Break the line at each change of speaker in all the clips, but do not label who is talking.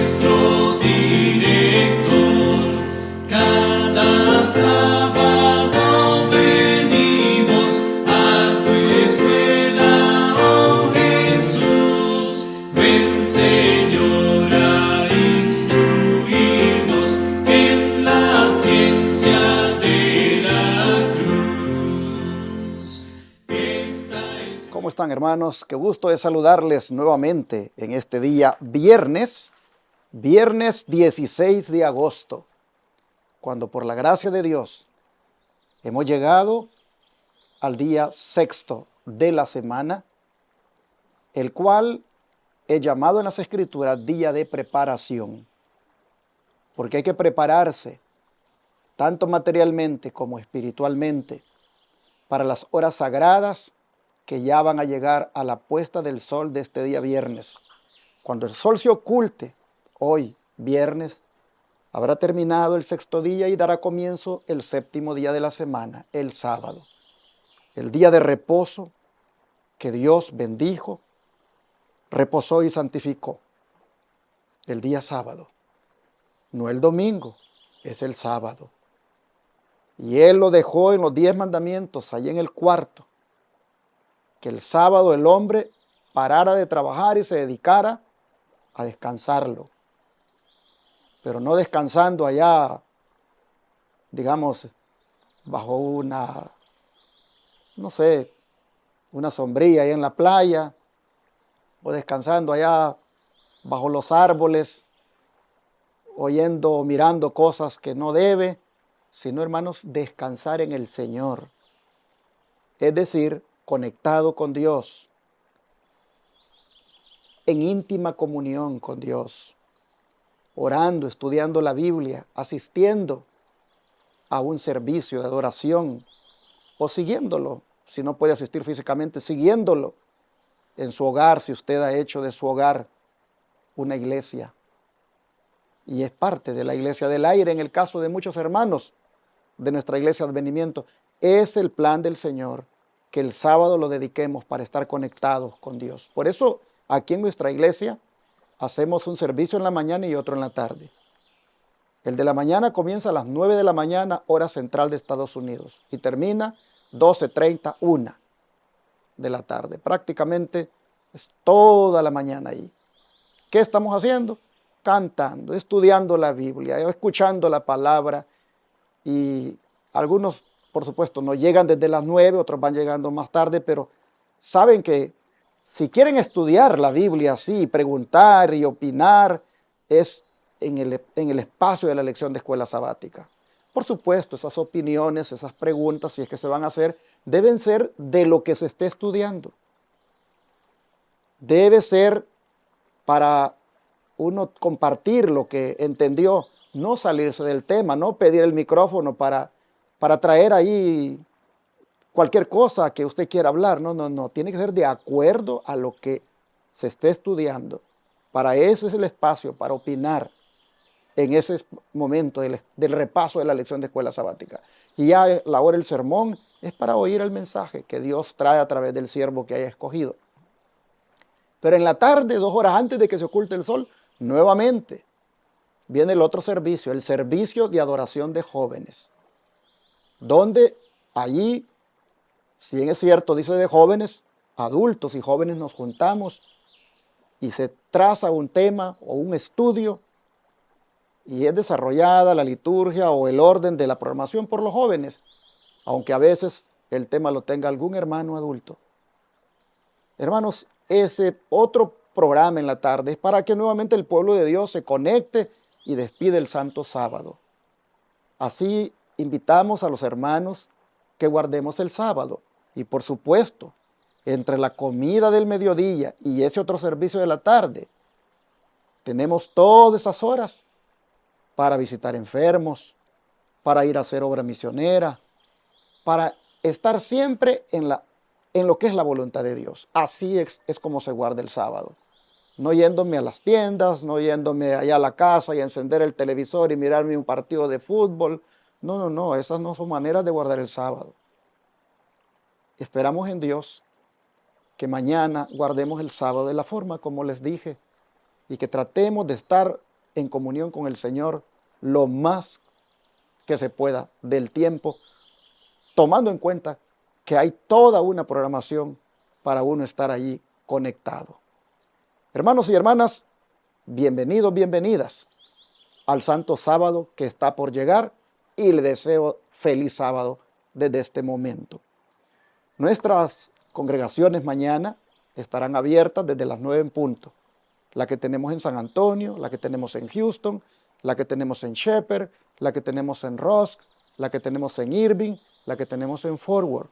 nuestro director. Cada sábado venimos a tu escuela, oh Jesús. Ven, Señor, a instruirnos en la ciencia de la cruz.
¿Cómo están, hermanos? Qué gusto es saludarles nuevamente en este día viernes 16 de agosto, cuando por la gracia de Dios hemos llegado al día sexto de la semana, el cual he llamado en las Escrituras día de preparación, porque hay que prepararse tanto materialmente como espiritualmente para las horas sagradas que ya van a llegar a la puesta del sol de este día viernes. Cuando el sol se oculte, hoy viernes, habrá terminado el sexto día y dará comienzo el séptimo día de la semana, el sábado. El día de reposo que Dios bendijo, reposó y santificó. El día sábado, no el domingo, es el sábado. Y Él lo dejó en los 10 mandamientos, ahí en el cuarto, que el sábado el hombre parara de trabajar y se dedicara a descansarlo. Pero no descansando allá, digamos, bajo una sombrilla ahí en la playa, o descansando allá bajo los árboles, oyendo o mirando cosas que no debe, sino, hermanos, descansar en el Señor. Es decir, conectado con Dios, en íntima comunión con Dios, orando, estudiando la Biblia, asistiendo a un servicio de adoración o siguiéndolo, si no puede asistir físicamente, siguiéndolo en su hogar, si usted ha hecho de su hogar una iglesia. Y es parte de la iglesia del aire en el caso de muchos hermanos de nuestra iglesia de advenimiento. Es el plan del Señor que el sábado lo dediquemos para estar conectados con Dios. Por eso aquí en nuestra iglesia hacemos un servicio en la mañana y otro en la tarde. El de la mañana comienza a las 9 de la mañana, hora central de Estados Unidos, y termina 12:30, 1 de la tarde. Prácticamente es toda la mañana ahí. ¿Qué estamos haciendo? Cantando, estudiando la Biblia, escuchando la palabra, y algunos, por supuesto, no llegan desde las 9, otros van llegando más tarde, pero saben que si quieren estudiar la Biblia así, preguntar y opinar, es en el espacio de la lección de escuela sabática. Por supuesto, esas opiniones, esas preguntas, si es que se van a hacer, deben ser de lo que se esté estudiando. Debe ser para uno compartir lo que entendió, no salirse del tema, no pedir el micrófono para traer ahí cualquier cosa que usted quiera hablar. No, tiene que ser de acuerdo a lo que se esté estudiando. Para eso es el espacio, para opinar en ese momento del repaso de la lección de escuela sabática. Y ya la hora del sermón es para oír el mensaje que Dios trae a través del siervo que haya escogido. Pero en la tarde, 2 horas antes de que se oculte el sol, nuevamente viene el otro servicio, el servicio de adoración de jóvenes, donde allí, si bien es cierto, dice de jóvenes, adultos y jóvenes nos juntamos y se traza un tema o un estudio y es desarrollada la liturgia o el orden de la programación por los jóvenes, aunque a veces el tema lo tenga algún hermano adulto. Hermanos, ese otro programa en la tarde es para que nuevamente el pueblo de Dios se conecte y despide el santo sábado. Así invitamos a los hermanos que guardemos el sábado. Y por supuesto, entre la comida del mediodía y ese otro servicio de la tarde, tenemos todas esas horas para visitar enfermos, para ir a hacer obra misionera, para estar siempre en lo que es la voluntad de Dios. Así es como se guarda el sábado. No yéndome a las tiendas, no yéndome allá a la casa y a encender el televisor y mirarme un partido de fútbol. No, esas no son maneras de guardar el sábado. Esperamos en Dios que mañana guardemos el sábado de la forma como les dije y que tratemos de estar en comunión con el Señor lo más que se pueda del tiempo, tomando en cuenta que hay toda una programación para uno estar allí conectado. Hermanos y hermanas, bienvenidos, bienvenidas al Santo Sábado que está por llegar y le deseo feliz sábado desde este momento. Nuestras congregaciones mañana estarán abiertas desde las 9 en punto. La que tenemos en San Antonio, la que tenemos en Houston, la que tenemos en Shepherd, la que tenemos en Rusk, la que tenemos en Irving, la que tenemos en Fort Worth.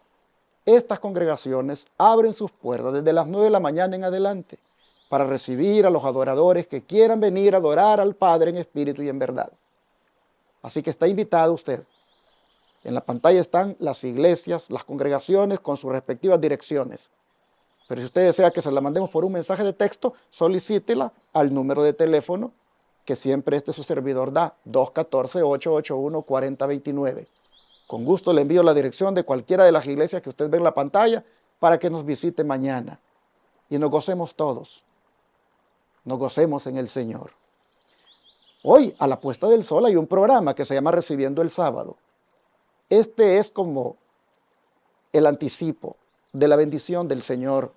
Estas congregaciones abren sus puertas desde las 9 de la mañana en adelante para recibir a los adoradores que quieran venir a adorar al Padre en espíritu y en verdad. Así que está invitado usted. En la pantalla están las iglesias, las congregaciones con sus respectivas direcciones. Pero si usted desea que se la mandemos por un mensaje de texto, solicítela al número de teléfono que siempre su servidor da, 214-881-4029. Con gusto le envío la dirección de cualquiera de las iglesias que usted ve en la pantalla para que nos visite mañana y nos gocemos todos. Nos gocemos en el Señor. Hoy, a la puesta del sol, hay un programa que se llama Recibiendo el Sábado. Este es como el anticipo de la bendición del Señor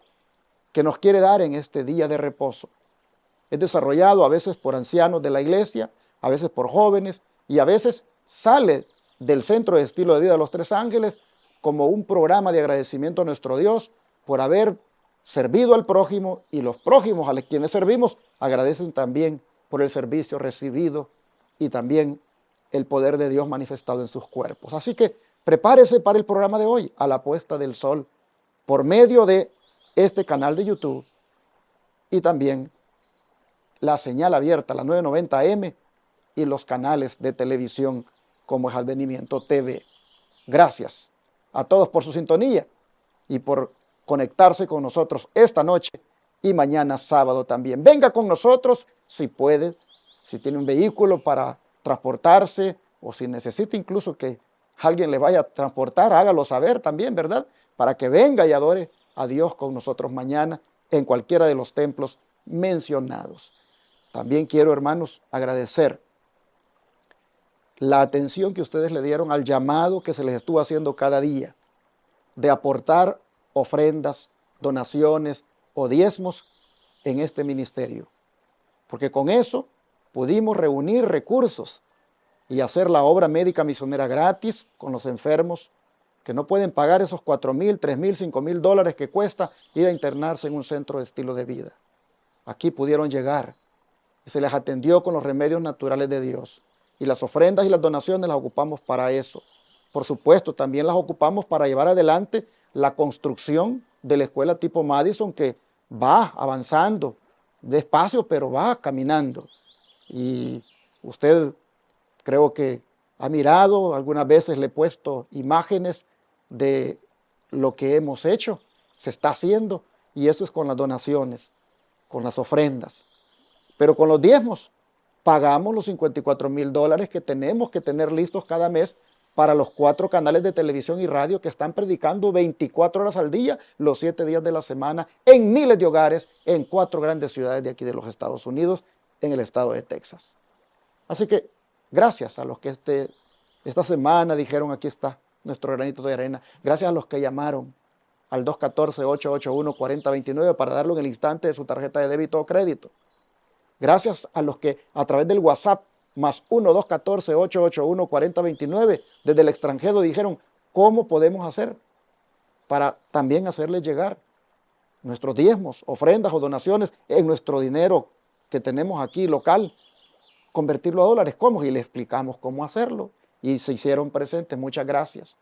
que nos quiere dar en este día de reposo. Es desarrollado a veces por ancianos de la iglesia, a veces por jóvenes, y a veces sale del Centro de Estilo de Vida de los Tres Ángeles como un programa de agradecimiento a nuestro Dios por haber servido al prójimo, y los prójimos a quienes servimos agradecen también por el servicio recibido y también el poder de Dios manifestado en sus cuerpos. Así que prepárese para el programa de hoy, a la puesta del sol, por medio de este canal de YouTube y también la señal abierta, la 990M, y los canales de televisión como es Advenimiento TV. Gracias a todos por su sintonía y por conectarse con nosotros esta noche y mañana sábado también. Venga con nosotros si puede, si tiene un vehículo para transportarse o si necesita incluso que alguien le vaya a transportar, hágalo saber también, ¿verdad? Para que venga y adore a Dios con nosotros mañana en cualquiera de los templos mencionados. También quiero, hermanos, agradecer la atención que ustedes le dieron al llamado que se les estuvo haciendo cada día de aportar ofrendas, donaciones o diezmos en este ministerio. Porque con eso pudimos reunir recursos y hacer la obra médica misionera gratis con los enfermos que no pueden pagar esos $4,000, $3,000, $5,000 que cuesta ir a internarse en un centro de estilo de vida. Aquí pudieron llegar y se les atendió con los remedios naturales de Dios. Y las ofrendas y las donaciones las ocupamos para eso. Por supuesto, también las ocupamos para llevar adelante la construcción de la escuela tipo Madison, que va avanzando despacio, pero va caminando. Y usted creo que ha mirado, algunas veces le he puesto imágenes de lo que hemos hecho, se está haciendo, y eso es con las donaciones, con las ofrendas. Pero con los diezmos pagamos los $54,000 que tenemos que tener listos cada mes para los 4 canales de televisión y radio que están predicando 24 horas al día, los 7 días de la semana, en miles de hogares, en 4 grandes ciudades de aquí de los Estados Unidos, en el estado de Texas. Así que gracias a los que esta semana dijeron, aquí está nuestro granito de arena. Gracias a los que llamaron al 214-881-4029 para darlo en el instante de su tarjeta de débito o crédito. Gracias a los que a través del WhatsApp más 1-214-881-4029 desde el extranjero dijeron, ¿cómo podemos hacer para también hacerles llegar nuestros diezmos, ofrendas o donaciones en nuestro dinero que tenemos aquí local, convertirlo a dólares? ¿Cómo? Y le explicamos cómo hacerlo. Y se hicieron presentes. Muchas gracias.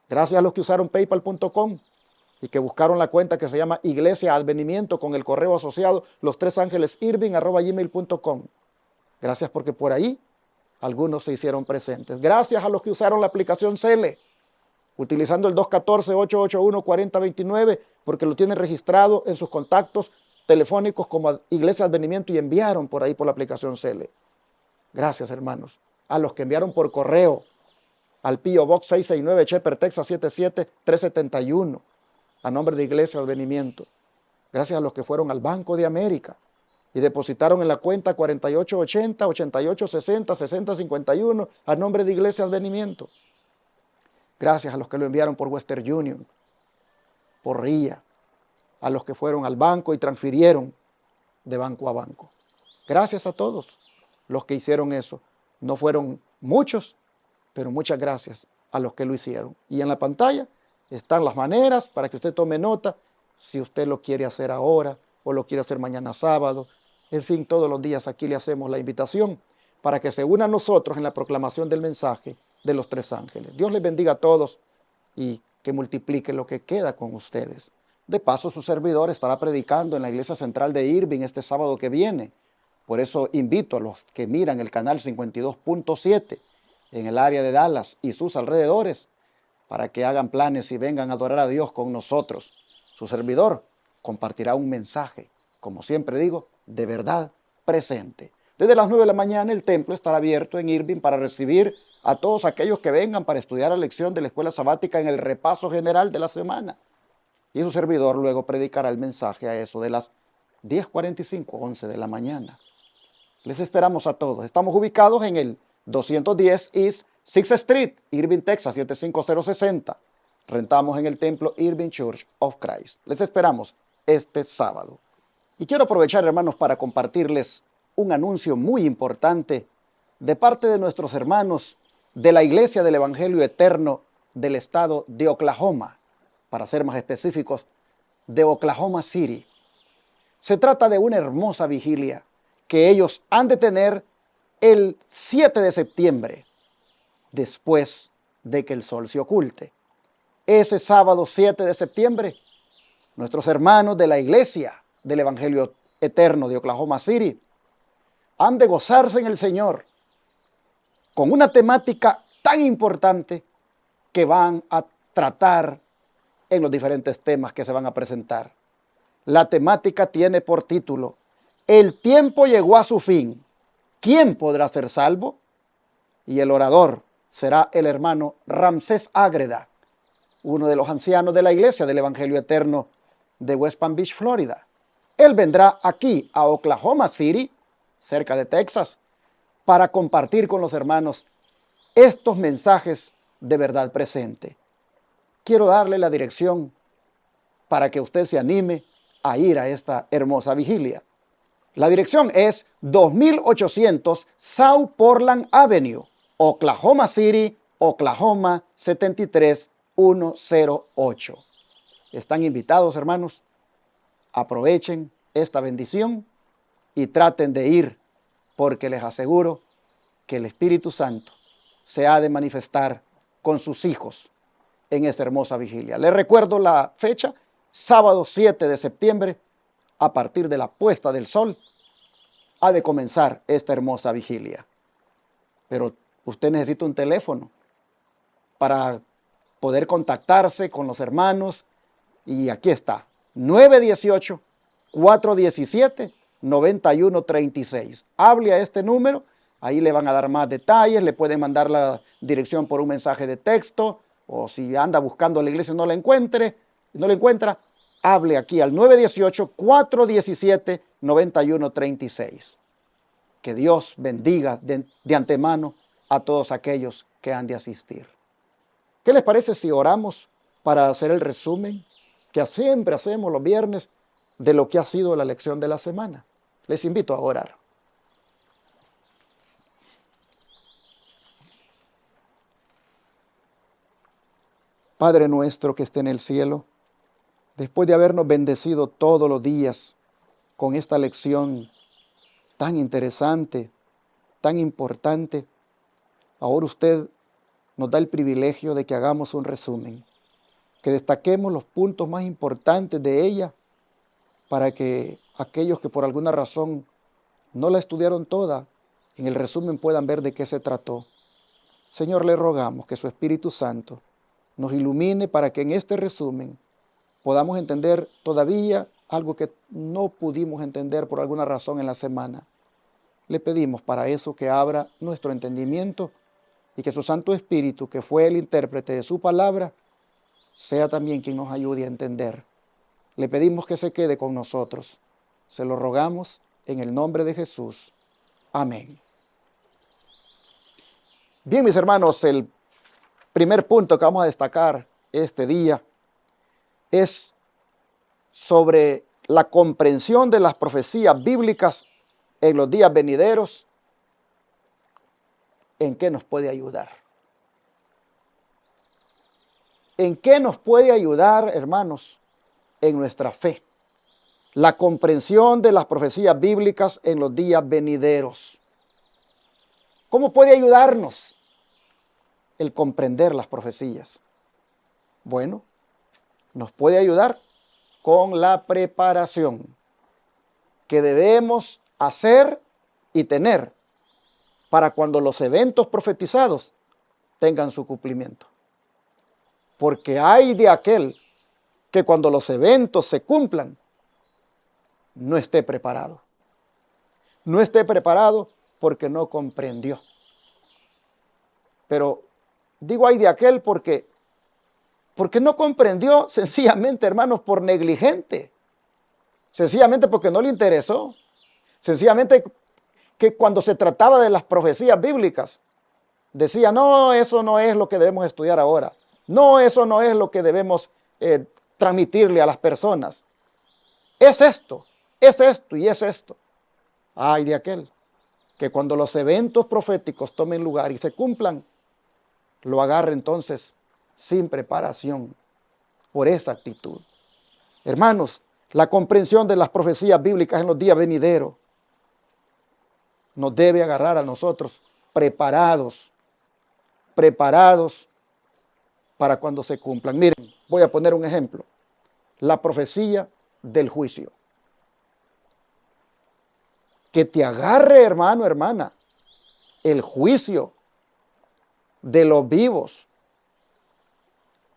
Gracias a los que usaron paypal.com y que buscaron la cuenta que se llama Iglesia Advenimiento con el correo asociado lostresangelesirving@gmail.com. Gracias porque por ahí algunos se hicieron presentes. Gracias a los que usaron la aplicación Cele, utilizando el 214-881-4029 porque lo tienen registrado en sus contactos telefónicos como Iglesia Advenimiento y enviaron por ahí por la aplicación Cele. Gracias, hermanos. A los que enviaron por correo al P.O. Box 669, Shepherd, Texas 77371, a nombre de Iglesia Advenimiento. Gracias a los que fueron al Banco de América y depositaron en la cuenta 4880, 8860, 6051 a nombre de Iglesia Advenimiento. Gracias a los que lo enviaron por Western Union, por RIA, a los que fueron al banco y transfirieron de banco a banco. Gracias a todos los que hicieron eso. No fueron muchos, pero muchas gracias a los que lo hicieron. Y en la pantalla están las maneras para que usted tome nota si usted lo quiere hacer ahora o lo quiere hacer mañana sábado. En fin, todos los días aquí le hacemos la invitación para que se una a nosotros en la proclamación del mensaje de los tres ángeles. Dios les bendiga a todos y que multiplique lo que queda con ustedes. De paso, su servidor estará predicando en la iglesia central de Irving este sábado que viene. Por eso invito a los que miran el canal 52.7 en el área de Dallas y sus alrededores para que hagan planes y vengan a adorar a Dios con nosotros. Su servidor compartirá un mensaje, como siempre digo, de verdad presente. Desde las 9 de la mañana el templo estará abierto en Irving para recibir a todos aquellos que vengan para estudiar la lección de la escuela sabática en el repaso general de la semana. Y su servidor luego predicará el mensaje a eso de las 10:45, 11 de la mañana. Les esperamos a todos. Estamos ubicados en el 210 East 6th Street, Irving, Texas, 75060. Rentamos en el templo Irving Church of Christ. Les esperamos este sábado. Y quiero aprovechar, hermanos, para compartirles un anuncio muy importante de parte de nuestros hermanos de la Iglesia del Evangelio Eterno del estado de Oklahoma, para ser más específicos, de Oklahoma City. Se trata de una hermosa vigilia que ellos han de tener el 7 de septiembre, después de que el sol se oculte. Ese sábado 7 de septiembre, nuestros hermanos de la Iglesia del Evangelio Eterno de Oklahoma City han de gozarse en el Señor con una temática tan importante que van a tratar en los diferentes temas que se van a presentar. La temática tiene por título: El tiempo llegó a su fin. ¿Quién podrá ser salvo? Y el orador será el hermano Ramsés Ágreda, uno de los ancianos de la Iglesia del Evangelio Eterno de West Palm Beach, Florida. Él vendrá aquí a Oklahoma City, cerca de Texas, para compartir con los hermanos estos mensajes de verdad presente. Quiero darle la dirección para que usted se anime a ir a esta hermosa vigilia. La dirección es 2800 South Portland Avenue, Oklahoma City, Oklahoma 73108. Están invitados, hermanos. Aprovechen esta bendición y traten de ir, porque les aseguro que el Espíritu Santo se ha de manifestar con sus hijos en esta hermosa vigilia. Les recuerdo la fecha: sábado 7 de septiembre, a partir de la puesta del sol, ha de comenzar esta hermosa vigilia. Pero usted necesita un teléfono para poder contactarse con los hermanos, y aquí está: 918-417-9136. Hable a este número, ahí le van a dar más detalles, le pueden mandar la dirección por un mensaje de texto, o si anda buscando la iglesia y no la encuentra, hable aquí al 918-417-9136. Que Dios bendiga de antemano a todos aquellos que han de asistir. ¿Qué les parece si oramos para hacer el resumen que siempre hacemos los viernes de lo que ha sido la lección de la semana? Les invito a orar. Padre nuestro que esté en el cielo, después de habernos bendecido todos los días con esta lección tan interesante, tan importante, ahora usted nos da el privilegio de que hagamos un resumen, que destaquemos los puntos más importantes de ella, para que aquellos que por alguna razón no la estudiaron toda, en el resumen puedan ver de qué se trató. Señor, le rogamos que su Espíritu Santo nos ilumine para que en este resumen podamos entender todavía algo que no pudimos entender por alguna razón en la semana. Le pedimos para eso que abra nuestro entendimiento y que su Santo Espíritu, que fue el intérprete de su palabra, sea también quien nos ayude a entender. Le pedimos que se quede con nosotros. Se lo rogamos En el nombre de Jesús. Amén. Bien, mis hermanos, el primer punto que vamos a destacar este día es sobre la comprensión de las profecías bíblicas en los días venideros. ¿En qué nos puede ayudar? ¿En qué nos puede ayudar, hermanos, en nuestra fe? La comprensión de las profecías bíblicas en los días venideros. ¿Cómo puede ayudarnos el comprender las profecías? Bueno, nos puede ayudar con la preparación que debemos hacer y tener para cuando los eventos profetizados tengan su cumplimiento. Porque hay de aquel que cuando los eventos se cumplan, no esté preparado. No esté preparado porque no comprendió. Pero digo hay de aquel porque no comprendió, sencillamente, hermanos, por negligente. Sencillamente porque no le interesó. Sencillamente que cuando se trataba de las profecías bíblicas, decía, no, eso no es lo que debemos estudiar ahora. No, eso no es lo que debemos transmitirle a las personas. Es esto y es esto. Ay de aquel que cuando los eventos proféticos tomen lugar y se cumplan, lo agarre entonces sin preparación por esa actitud. Hermanos, la comprensión de las profecías bíblicas en los días venideros nos debe agarrar a nosotros preparados para cuando se cumplan. Miren, voy a poner un ejemplo. La profecía del juicio. Que te agarre, hermano, hermana, el juicio de los vivos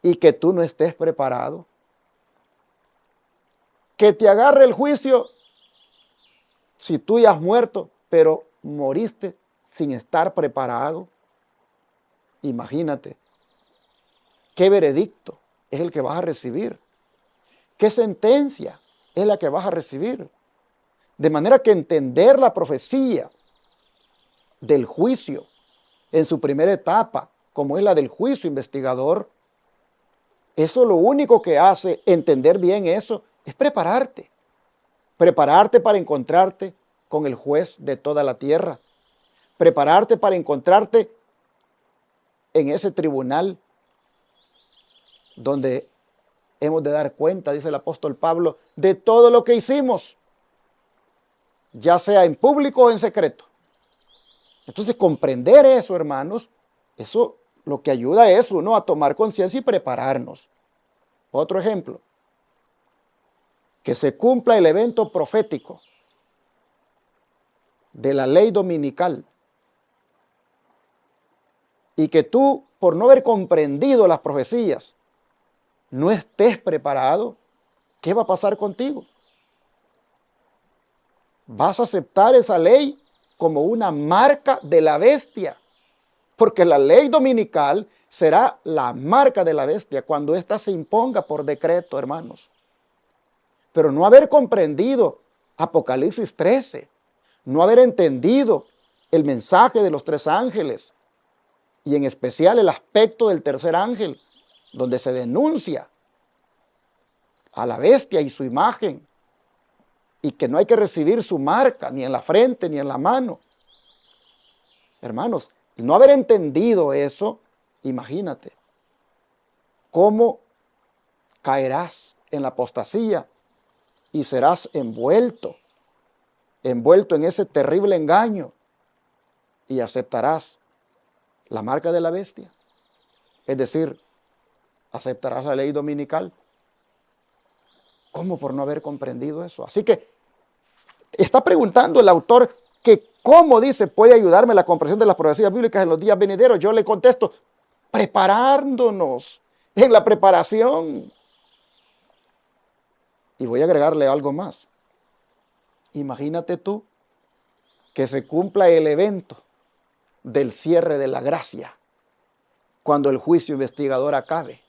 y que tú no estés preparado. Que te agarre el juicio si tú ya has muerto, pero moriste sin estar preparado. Imagínate, ¿qué veredicto es el que vas a recibir? ¿Qué sentencia es la que vas a recibir? De manera que entender la profecía del juicio en su primera etapa, como es la del juicio investigador, eso lo único que hace entender bien eso es prepararte. Prepararte para encontrarte con el juez de toda la tierra. Prepararte para encontrarte en ese tribunal donde hemos de dar cuenta, dice el apóstol Pablo, de todo lo que hicimos, ya sea en público o en secreto. Entonces, comprender eso, hermanos, eso lo que ayuda es uno a tomar conciencia y prepararnos. Otro ejemplo, que se cumpla el evento profético de la ley dominical y que tú, por no haber comprendido las profecías, no estés preparado, ¿qué va a pasar contigo? Vas a aceptar esa ley como una marca de la bestia, porque la ley dominical será la marca de la bestia cuando ésta se imponga por decreto, hermanos. Pero no haber comprendido Apocalipsis 13, no haber entendido el mensaje de los tres ángeles y en especial el aspecto del tercer ángel, donde se denuncia a la bestia y su imagen, y que no hay que recibir su marca ni en la frente ni en la mano. Hermanos, no haber entendido eso, imagínate cómo caerás en la apostasía y serás envuelto en ese terrible engaño y aceptarás la marca de la bestia. Es decir, aceptarás la ley dominical. ¿Cómo por no haber comprendido eso? Así que está preguntando el autor que cómo dice puede ayudarme la comprensión de las profecías bíblicas en los días venideros. Yo le contesto, preparándonos en la preparación. Y voy a agregarle algo más. Imagínate tú que se cumpla el evento del cierre de la gracia cuando el juicio investigador acabe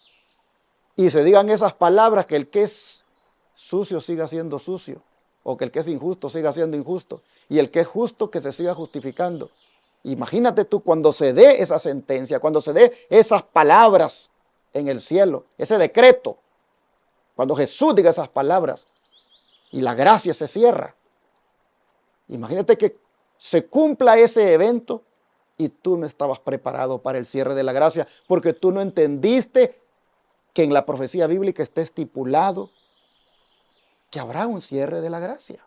y se digan esas palabras que el que es sucio siga siendo sucio o que el que es injusto siga siendo injusto, y el que es justo que se siga justificando. Imagínate tú cuando se dé esa sentencia, cuando se dé esas palabras en el cielo, ese decreto, cuando Jesús diga esas palabras y la gracia se cierra. Imagínate que se cumpla ese evento y tú no estabas preparado para el cierre de la gracia porque tú no entendiste que en la profecía bíblica está estipulado que habrá un cierre de la gracia.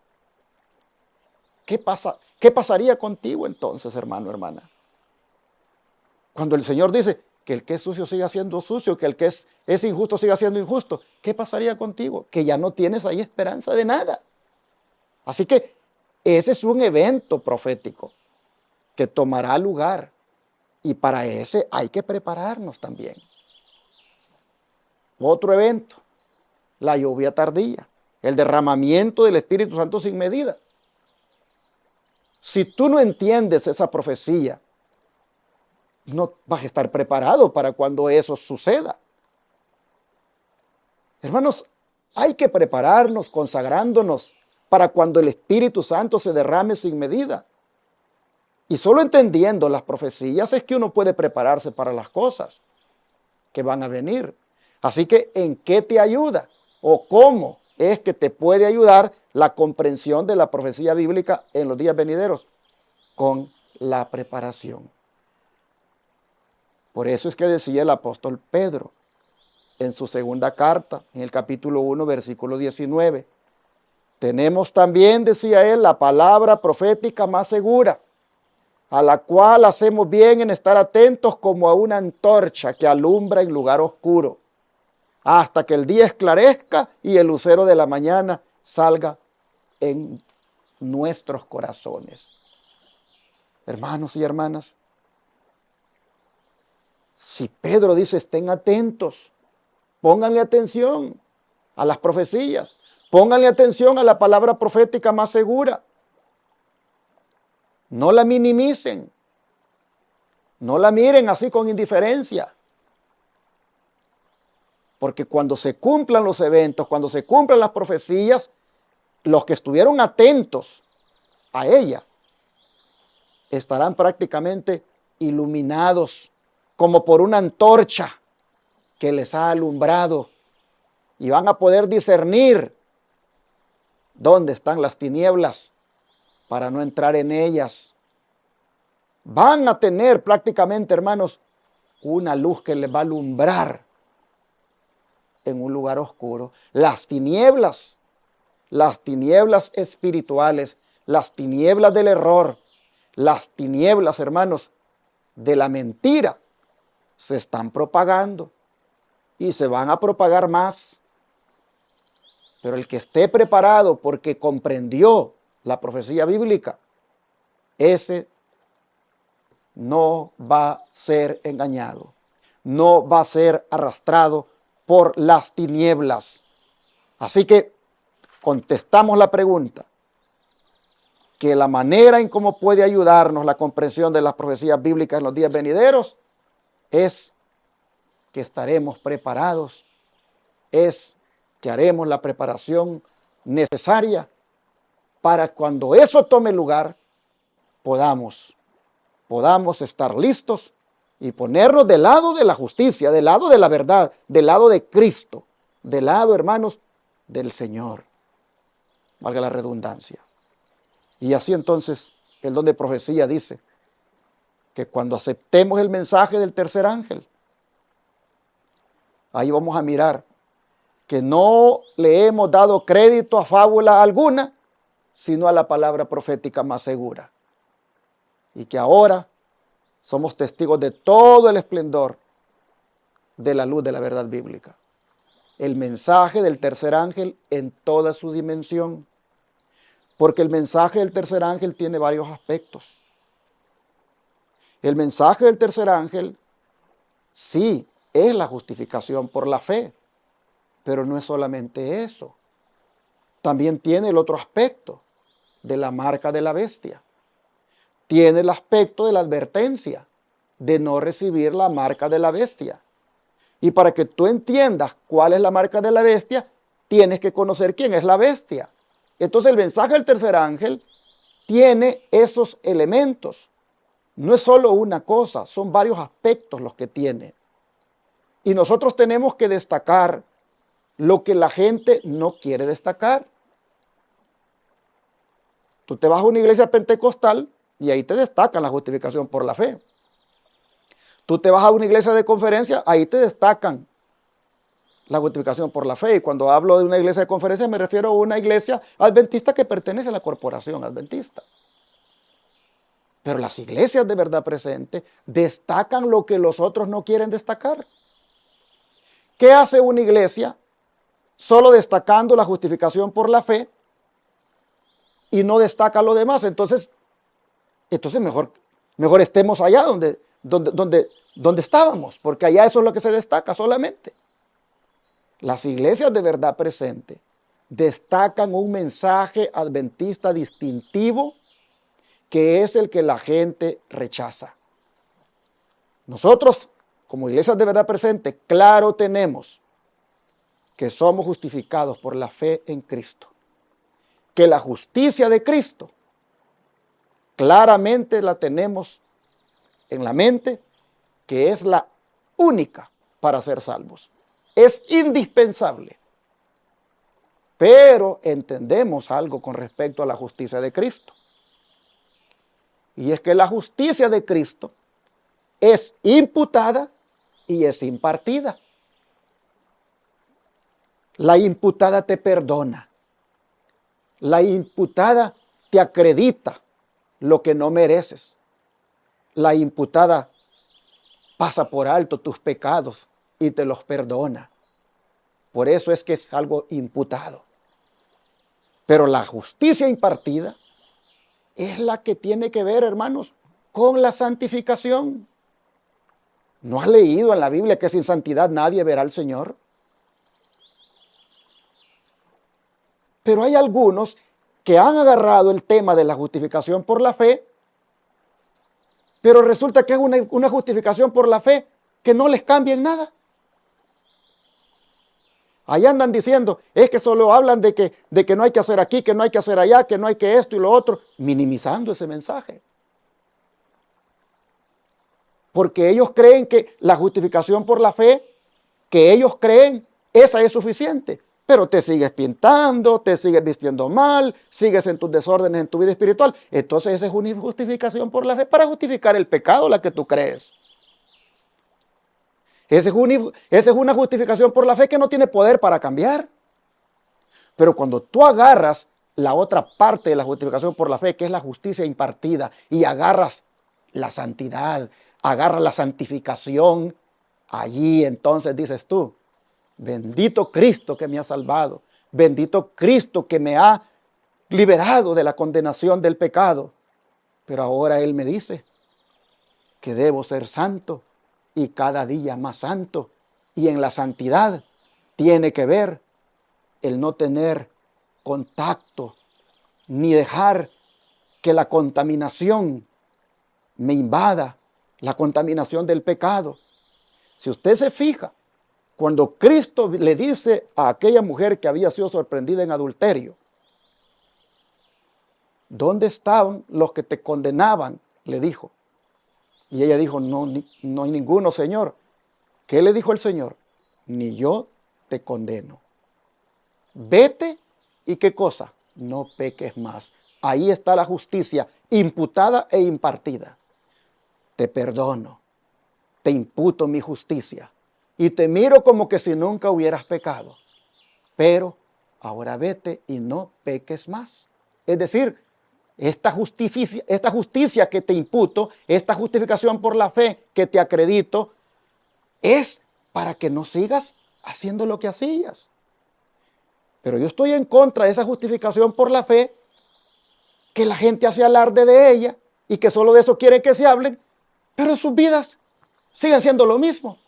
¿Qué pasaría contigo entonces, hermano, hermana? Cuando el Señor dice que el que es sucio siga siendo sucio, que el que es injusto siga siendo injusto, ¿qué pasaría contigo? Que ya no tienes ahí esperanza de nada. Así que ese es un evento profético que tomará lugar y para ese hay que prepararnos también. Otro evento, la lluvia tardía, el derramamiento del Espíritu Santo sin medida. Si tú no entiendes esa profecía, no vas a estar preparado para cuando eso suceda. Hermanos, hay que prepararnos consagrándonos para cuando el Espíritu Santo se derrame sin medida. Y solo entendiendo las profecías es que uno puede prepararse para las cosas que van a venir. Así que, ¿en qué te ayuda? ¿O cómo es que te puede ayudar la comprensión de la profecía bíblica en los días venideros? Con la preparación. Por eso es que decía el apóstol Pedro en su segunda carta, en el capítulo 1, versículo 19. Tenemos también, decía él, la palabra profética más segura, a la cual hacemos bien en estar atentos como a una antorcha que alumbra en lugar oscuro, hasta que el día esclarezca y el lucero de la mañana salga en nuestros corazones. Hermanos y hermanas, si Pedro dice estén atentos, pónganle atención a las profecías, pónganle atención a la palabra profética más segura. No la minimicen, no la miren así con indiferencia. Porque cuando se cumplan los eventos, cuando se cumplan las profecías, los que estuvieron atentos a ella estarán prácticamente iluminados como por una antorcha que les ha alumbrado y van a poder discernir dónde están las tinieblas para no entrar en ellas. Van a tener prácticamente, hermanos, una luz que les va a alumbrar en un lugar oscuro. Las tinieblas espirituales, las tinieblas del error, las tinieblas, hermanos, de la mentira, se están propagando y se van a propagar más. Pero el que esté preparado porque comprendió la profecía bíblica, ese no va a ser engañado, no va a ser arrastrado por las tinieblas. Así que contestamos la pregunta, que la manera en cómo puede ayudarnos la comprensión de las profecías bíblicas en los días venideros es que estaremos preparados, es que haremos la preparación necesaria para cuando eso tome lugar podamos estar listos y ponernos del lado de la justicia, del lado de la verdad, del lado de Cristo, del lado, hermanos, del Señor. Valga la redundancia. Y así entonces el don de profecía dice que cuando aceptemos el mensaje del tercer ángel, ahí vamos a mirar que no le hemos dado crédito a fábula alguna, sino a la palabra profética más segura. Y que ahora somos testigos de todo el esplendor de la luz de la verdad bíblica. El mensaje del tercer ángel en toda su dimensión. Porque el mensaje del tercer ángel tiene varios aspectos. El mensaje del tercer ángel sí es la justificación por la fe, pero no es solamente eso. También tiene el otro aspecto de la marca de la bestia. Tiene el aspecto de la advertencia de no recibir la marca de la bestia. Y para que tú entiendas cuál es la marca de la bestia, tienes que conocer quién es la bestia. Entonces el mensaje del tercer ángel tiene esos elementos. No es solo una cosa, son varios aspectos los que tiene. Y nosotros tenemos que destacar lo que la gente no quiere destacar. Tú te vas a una iglesia pentecostal y ahí te destacan la justificación por la fe. Tú te vas a una iglesia de conferencia, ahí te destacan la justificación por la fe. Y cuando hablo de una iglesia de conferencia me refiero a una iglesia adventista que pertenece a la corporación adventista. Pero las iglesias de verdad presente destacan lo que los otros no quieren destacar. ¿Qué hace una iglesia solo destacando la justificación por la fe y no destaca lo demás? Entonces mejor estemos allá donde estábamos, porque allá eso es lo que se destaca solamente. Las iglesias de verdad presente destacan un mensaje adventista distintivo que es el que la gente rechaza. Nosotros, como iglesias de verdad presente, claro tenemos que somos justificados por la fe en Cristo, que la justicia de Cristo claramente la tenemos en la mente, que es la única para ser salvos. Es indispensable. Pero entendemos algo con respecto a la justicia de Cristo. Y es que la justicia de Cristo es imputada y es impartida. La imputada te perdona. La imputada te acredita lo que no mereces. La imputada pasa por alto tus pecados y te los perdona. Por eso es que es algo imputado. Pero la justicia impartida es la que tiene que ver, hermanos, con la santificación. ¿No has leído en la Biblia que sin santidad nadie verá al Señor? Pero hay algunos que han agarrado el tema de la justificación por la fe, pero resulta que es una justificación por la fe que no les cambia en nada. Ahí andan diciendo, es que solo hablan de que no hay que hacer aquí, que no hay que hacer allá, que no hay que esto y lo otro, minimizando ese mensaje. Porque ellos creen que la justificación por la fe, que ellos creen, esa es suficiente. Pero te sigues pintando, te sigues vistiendo mal, sigues en tus desórdenes en tu vida espiritual. Entonces esa es una justificación por la fe para justificar el pecado, la que tú crees. Esa es una justificación por la fe que no tiene poder para cambiar. Pero cuando tú agarras la otra parte de la justificación por la fe, que es la justicia impartida, y agarras la santidad, agarras la santificación, allí entonces dices tú, bendito Cristo que me ha salvado, bendito Cristo que me ha liberado de la condenación del pecado. Pero ahora Él me dice que debo ser santo y cada día más santo. Y en la santidad tiene que ver el no tener contacto ni dejar que la contaminación me invada, la contaminación del pecado. Si usted se fija, cuando Cristo le dice a aquella mujer que había sido sorprendida en adulterio, ¿dónde estaban los que te condenaban?, le dijo. Y ella dijo, no hay ninguno, Señor. ¿Qué le dijo el Señor? Ni yo te condeno. Vete y ¿qué cosa? No peques más. Ahí está la justicia imputada e impartida. Te perdono, te imputo mi justicia y te miro como que si nunca hubieras pecado. Pero ahora vete y no peques más. Es decir, esta justicia que te imputo, esta justificación por la fe que te acredito, es para que no sigas haciendo lo que hacías. Pero yo estoy en contra de esa justificación por la fe, que la gente hace alarde de ella y que solo de eso quiere que se hablen, pero sus vidas siguen siendo lo mismo.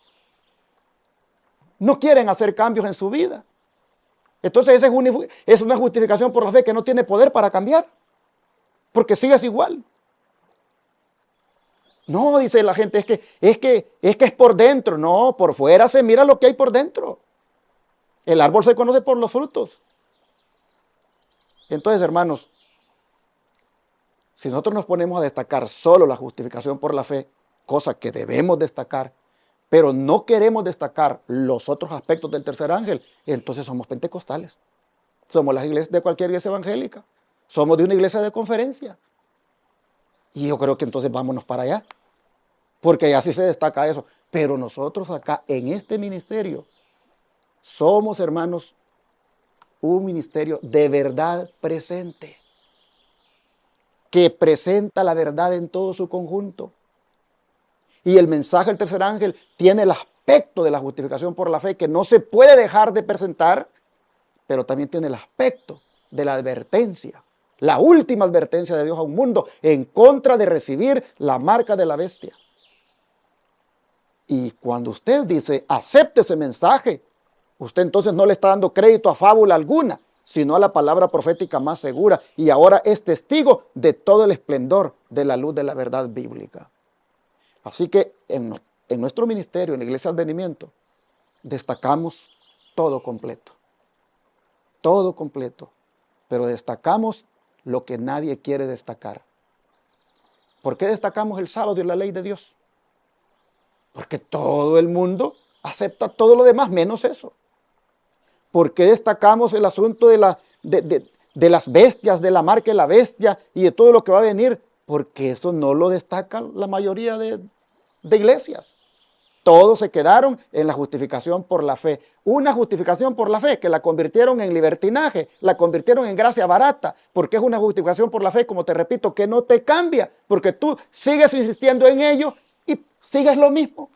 No quieren hacer cambios en su vida. Entonces esa es una justificación por la fe que no tiene poder para cambiar, porque sigues igual. No, dice la gente, es que es por dentro. No, por fuera se mira lo que hay por dentro. El árbol se conoce por los frutos. Entonces, hermanos, si nosotros nos ponemos a destacar solo la justificación por la fe, cosa que debemos destacar, pero no queremos destacar los otros aspectos del tercer ángel, entonces somos pentecostales. Somos las iglesias de cualquier iglesia evangélica. Somos de una iglesia de conferencia. Y yo creo que entonces vámonos para allá, porque allá sí se destaca eso. Pero nosotros acá en este ministerio somos, hermanos, un ministerio de verdad presente, que presenta la verdad en todo su conjunto. Y el mensaje del tercer ángel tiene el aspecto de la justificación por la fe que no se puede dejar de presentar, pero también tiene el aspecto de la advertencia, la última advertencia de Dios a un mundo en contra de recibir la marca de la bestia. Y cuando usted dice, acepte ese mensaje, usted entonces no le está dando crédito a fábula alguna, sino a la palabra profética más segura, y ahora es testigo de todo el esplendor de la luz de la verdad bíblica. Así que en nuestro ministerio, en la Iglesia Advenimiento, destacamos todo completo, pero destacamos lo que nadie quiere destacar. ¿Por qué destacamos el sábado y la ley de Dios? Porque todo el mundo acepta todo lo demás, menos eso. ¿Por qué destacamos el asunto de las bestias, de la marca de la bestia y de todo lo que va a venir? Porque eso no lo destaca la mayoría de iglesias. Todos se quedaron en la justificación por la fe. Una justificación por la fe que la convirtieron en libertinaje, la convirtieron en gracia barata, porque es una justificación por la fe, como te repito, que no te cambia, porque tú sigues insistiendo en ello y sigues lo mismo.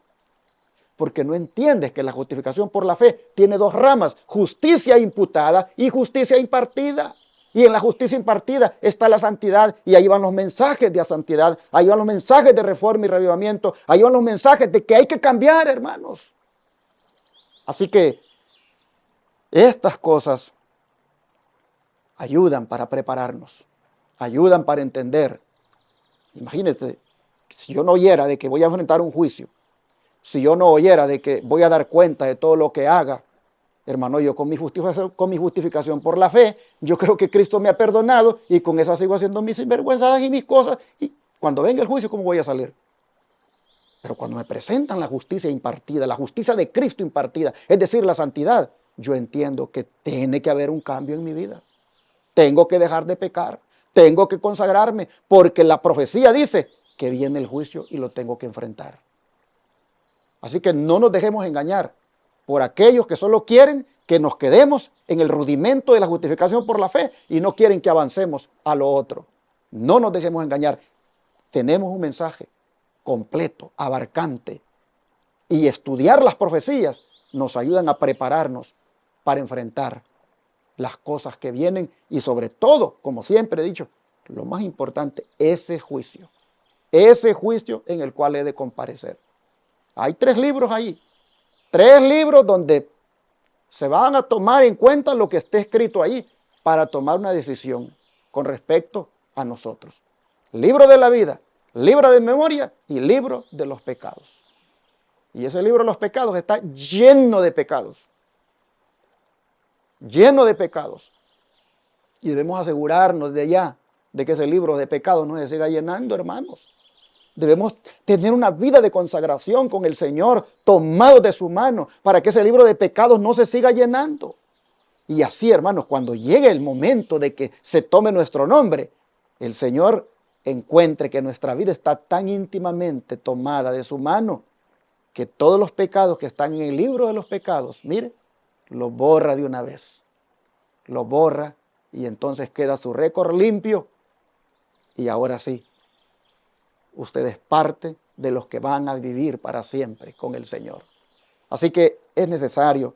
Porque no entiendes que la justificación por la fe tiene dos ramas, justicia imputada y justicia impartida. Y en la justicia impartida está la santidad, y ahí van los mensajes de la santidad, ahí van los mensajes de reforma y revivamiento, ahí van los mensajes de que hay que cambiar, hermanos. Así que estas cosas ayudan para prepararnos, ayudan para entender. Imagínense, si yo no oyera de que voy a enfrentar un juicio, si yo no oyera de que voy a dar cuenta de todo lo que haga, hermano, yo con mi justificación por la fe, yo creo que Cristo me ha perdonado y con esa sigo haciendo mis sinvergüenzadas y mis cosas. Y cuando venga el juicio, ¿cómo voy a salir? Pero cuando me presentan la justicia impartida, la justicia de Cristo impartida, es decir, la santidad, yo entiendo que tiene que haber un cambio en mi vida. Tengo que dejar de pecar, tengo que consagrarme, porque la profecía dice que viene el juicio y lo tengo que enfrentar. Así que no nos dejemos engañar por aquellos que solo quieren que nos quedemos en el rudimento de la justificación por la fe y no quieren que avancemos a lo otro. No nos dejemos engañar. Tenemos un mensaje completo, abarcante, y estudiar las profecías nos ayudan a prepararnos para enfrentar las cosas que vienen y sobre todo, como siempre he dicho, lo más importante, ese juicio en el cual he de comparecer. Hay 3 libros ahí. 3 libros donde se van a tomar en cuenta lo que esté escrito ahí para tomar una decisión con respecto a nosotros. Libro de la vida, libro de memoria y libro de los pecados. Y ese libro de los pecados está lleno de pecados. Lleno de pecados. Y debemos asegurarnos de ya de que ese libro de pecados no se siga llenando, hermanos. Debemos tener una vida de consagración con el Señor, tomados de su mano, para que ese libro de pecados no se siga llenando. Y así, hermanos, cuando llegue el momento de que se tome nuestro nombre, el Señor encuentre que nuestra vida está tan íntimamente tomada de su mano, que todos los pecados que están en el libro de los pecados, mire, los borra de una vez. Los borra y entonces queda su récord limpio. Y ahora sí, usted es parte de los que van a vivir para siempre con el Señor. Así que es necesario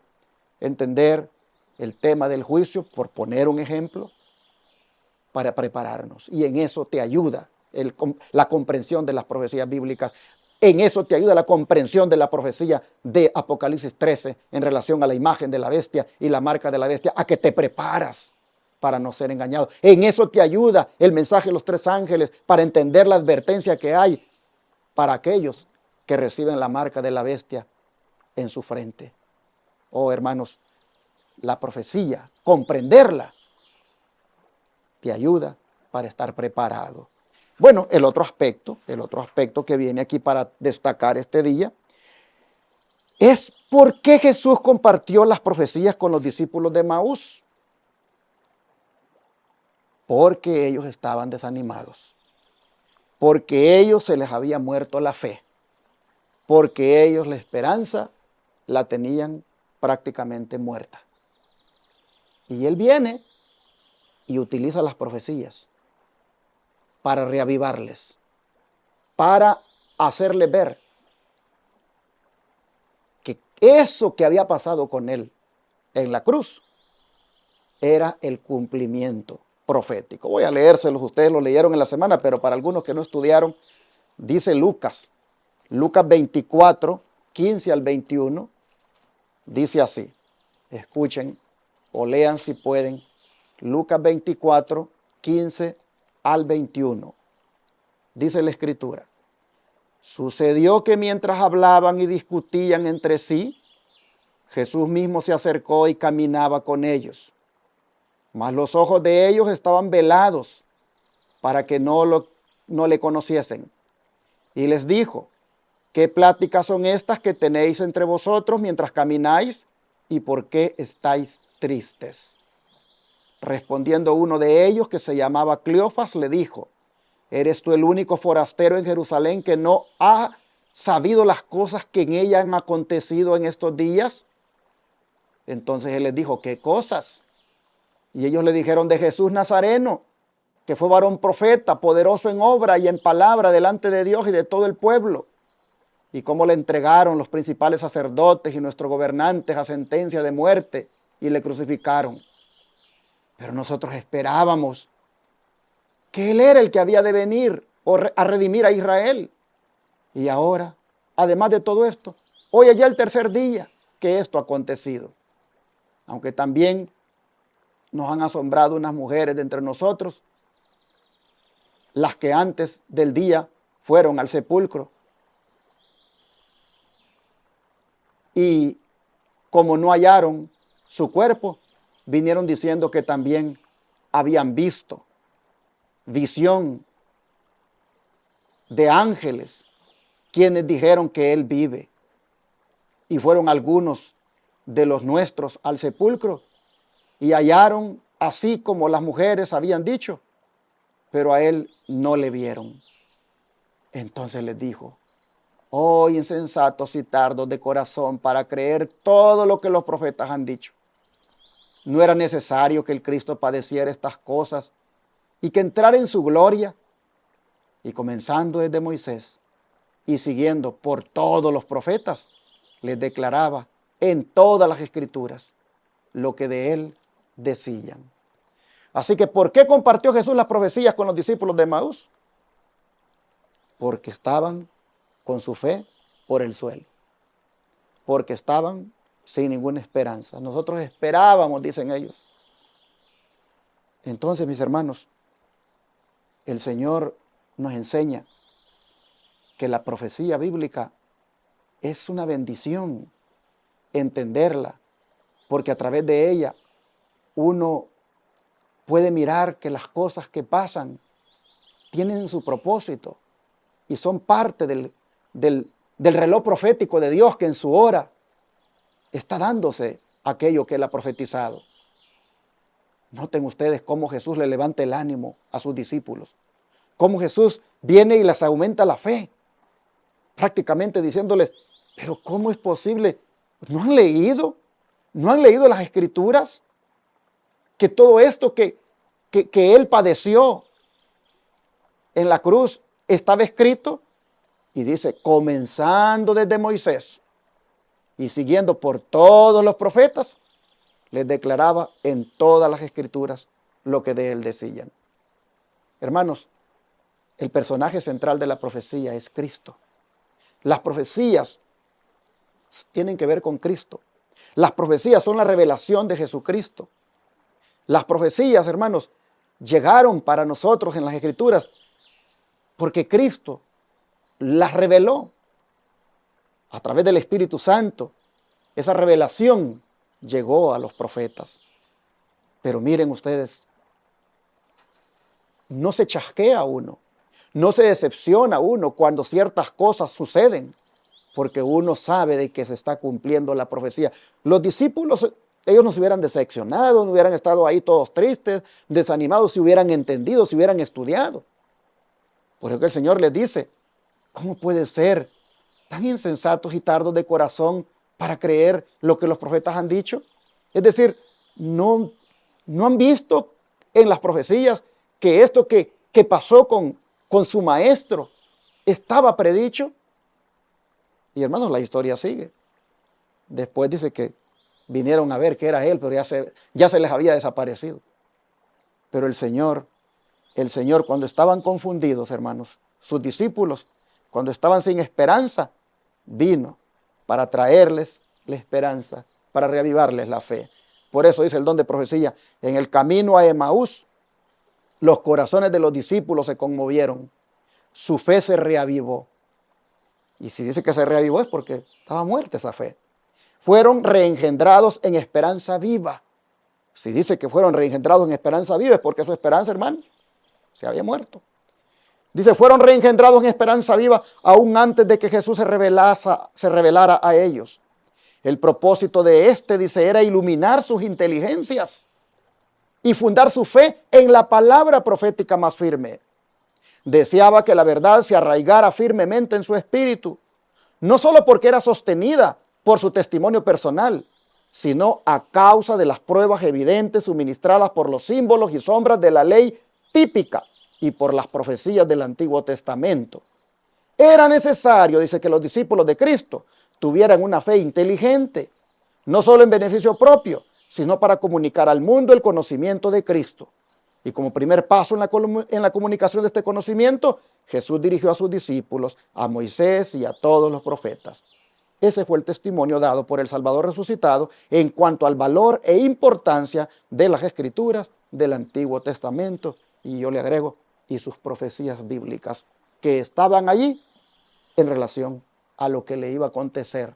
entender el tema del juicio, por poner un ejemplo, para prepararnos. Y en eso te ayuda la comprensión de las profecías bíblicas. En eso te ayuda la comprensión de la profecía de Apocalipsis 13 en relación a la imagen de la bestia y la marca de la bestia, a que te preparas para no ser engañado. En eso te ayuda el mensaje de los 3 ángeles para entender la advertencia que hay para aquellos que reciben la marca de la bestia en su frente. Oh, hermanos, la profecía, comprenderla, te ayuda para estar preparado. Bueno, el otro aspecto que viene aquí para destacar este día, es por qué Jesús compartió las profecías con los discípulos de Maús. Porque ellos estaban desanimados, porque ellos se les había muerto la fe, porque ellos la esperanza la tenían prácticamente muerta. Y Él viene y utiliza las profecías para reavivarles, para hacerles ver que eso que había pasado con Él en la cruz era el cumplimiento profético. Voy a leérselos, ustedes lo leyeron en la semana, pero para algunos que no estudiaron, dice Lucas 24, 15 al 21, dice así, escuchen o lean si pueden, Lucas 24, 15 al 21, dice la Escritura, sucedió que mientras hablaban y discutían entre sí, Jesús mismo se acercó y caminaba con ellos. Mas los ojos de ellos estaban velados para que no le conociesen. Y les dijo, ¿qué pláticas son estas que tenéis entre vosotros mientras camináis? ¿Y por qué estáis tristes? Respondiendo uno de ellos, que se llamaba Cleofas, le dijo, ¿eres tú el único forastero en Jerusalén que no ha sabido las cosas que en ella han acontecido en estos días? Entonces él les dijo, ¿qué cosas? Y ellos le dijeron de Jesús Nazareno, que fue varón profeta, poderoso en obra y en palabra delante de Dios y de todo el pueblo. Y cómo le entregaron los principales sacerdotes y nuestros gobernantes a sentencia de muerte y le crucificaron. Pero nosotros esperábamos que Él era el que había de venir a redimir a Israel. Y ahora, además de todo esto, hoy es ya el tercer día que esto ha acontecido. Aunque también nos han asombrado unas mujeres de entre nosotros, las que antes del día fueron al sepulcro. Y como no hallaron su cuerpo, vinieron diciendo que también habían visto visión de ángeles, quienes dijeron que Él vive. Y fueron algunos de los nuestros al sepulcro y hallaron así como las mujeres habían dicho, pero a Él no le vieron. Entonces les dijo, oh insensatos y tardos de corazón para creer todo lo que los profetas han dicho. ¿No era necesario que el Cristo padeciera estas cosas y que entrara en su gloria? Y comenzando desde Moisés y siguiendo por todos los profetas, les declaraba en todas las escrituras lo que de Él decían. Así que, ¿por qué compartió Jesús las profecías con los discípulos de Emaús? Porque estaban con su fe por el suelo. Porque estaban sin ninguna esperanza. Nosotros esperábamos, dicen ellos. Entonces, mis hermanos, el Señor nos enseña que la profecía bíblica es una bendición entenderla, porque a través de ella uno puede mirar que las cosas que pasan tienen su propósito y son parte del reloj profético de Dios, que en su hora está dándose aquello que Él ha profetizado. Noten ustedes cómo Jesús le levanta el ánimo a sus discípulos, cómo Jesús viene y les aumenta la fe, prácticamente diciéndoles, pero ¿cómo es posible? ¿No han leído? ¿No han leído las Escrituras? Que todo esto que Él padeció en la cruz estaba escrito, y dice, comenzando desde Moisés y siguiendo por todos los profetas, les declaraba en todas las Escrituras lo que de Él decían. Hermanos, el personaje central de la profecía es Cristo. Las profecías tienen que ver con Cristo. Las profecías son la revelación de Jesucristo. Las profecías, hermanos, llegaron para nosotros en las Escrituras porque Cristo las reveló a través del Espíritu Santo. Esa revelación llegó a los profetas. Pero miren ustedes, no se chasquea uno, no se decepciona uno cuando ciertas cosas suceden, porque uno sabe de que se está cumpliendo la profecía. Los discípulos, ellos no se hubieran decepcionado, no hubieran estado ahí todos tristes, desanimados, si hubieran entendido, si hubieran estudiado. Por eso que el Señor les dice, ¿cómo puede ser tan insensatos y tardos de corazón para creer lo que los profetas han dicho? Es decir, no han visto en las profecías que esto que pasó con su maestro estaba predicho. Y hermanos, la historia sigue. Después dice que vinieron a ver que era él, pero ya se les había desaparecido. Pero el Señor, cuando estaban confundidos, hermanos, sus discípulos, cuando estaban sin esperanza, vino para traerles la esperanza, para reavivarles la fe. Por eso dice el don de profecía, en el camino a Emaús, los corazones de los discípulos se conmovieron, su fe se reavivó. Y si dice que se reavivó es porque estaba muerta esa fe. Fueron reengendrados en esperanza viva. Si dice que fueron reengendrados en esperanza viva es porque su esperanza, hermanos, se había muerto. Dice, fueron reengendrados en esperanza viva aún antes de que Jesús se revelara a ellos. El propósito de dice, era iluminar sus inteligencias y fundar su fe en la palabra profética más firme. Deseaba que la verdad se arraigara firmemente en su espíritu, no solo porque era sostenida por su testimonio personal, sino a causa de las pruebas evidentes suministradas por los símbolos y sombras de la ley típica y por las profecías del Antiguo Testamento. Era necesario, dice, que los discípulos de Cristo tuvieran una fe inteligente, no solo en beneficio propio, sino para comunicar al mundo el conocimiento de Cristo. Y como primer paso en la comunicación de este conocimiento, Jesús dirigió a sus discípulos, a Moisés y a todos los profetas. Ese fue el testimonio dado por el Salvador resucitado en cuanto al valor e importancia de las Escrituras del Antiguo Testamento. Y yo le agrego, y sus profecías bíblicas, que estaban allí en relación a lo que le iba a acontecer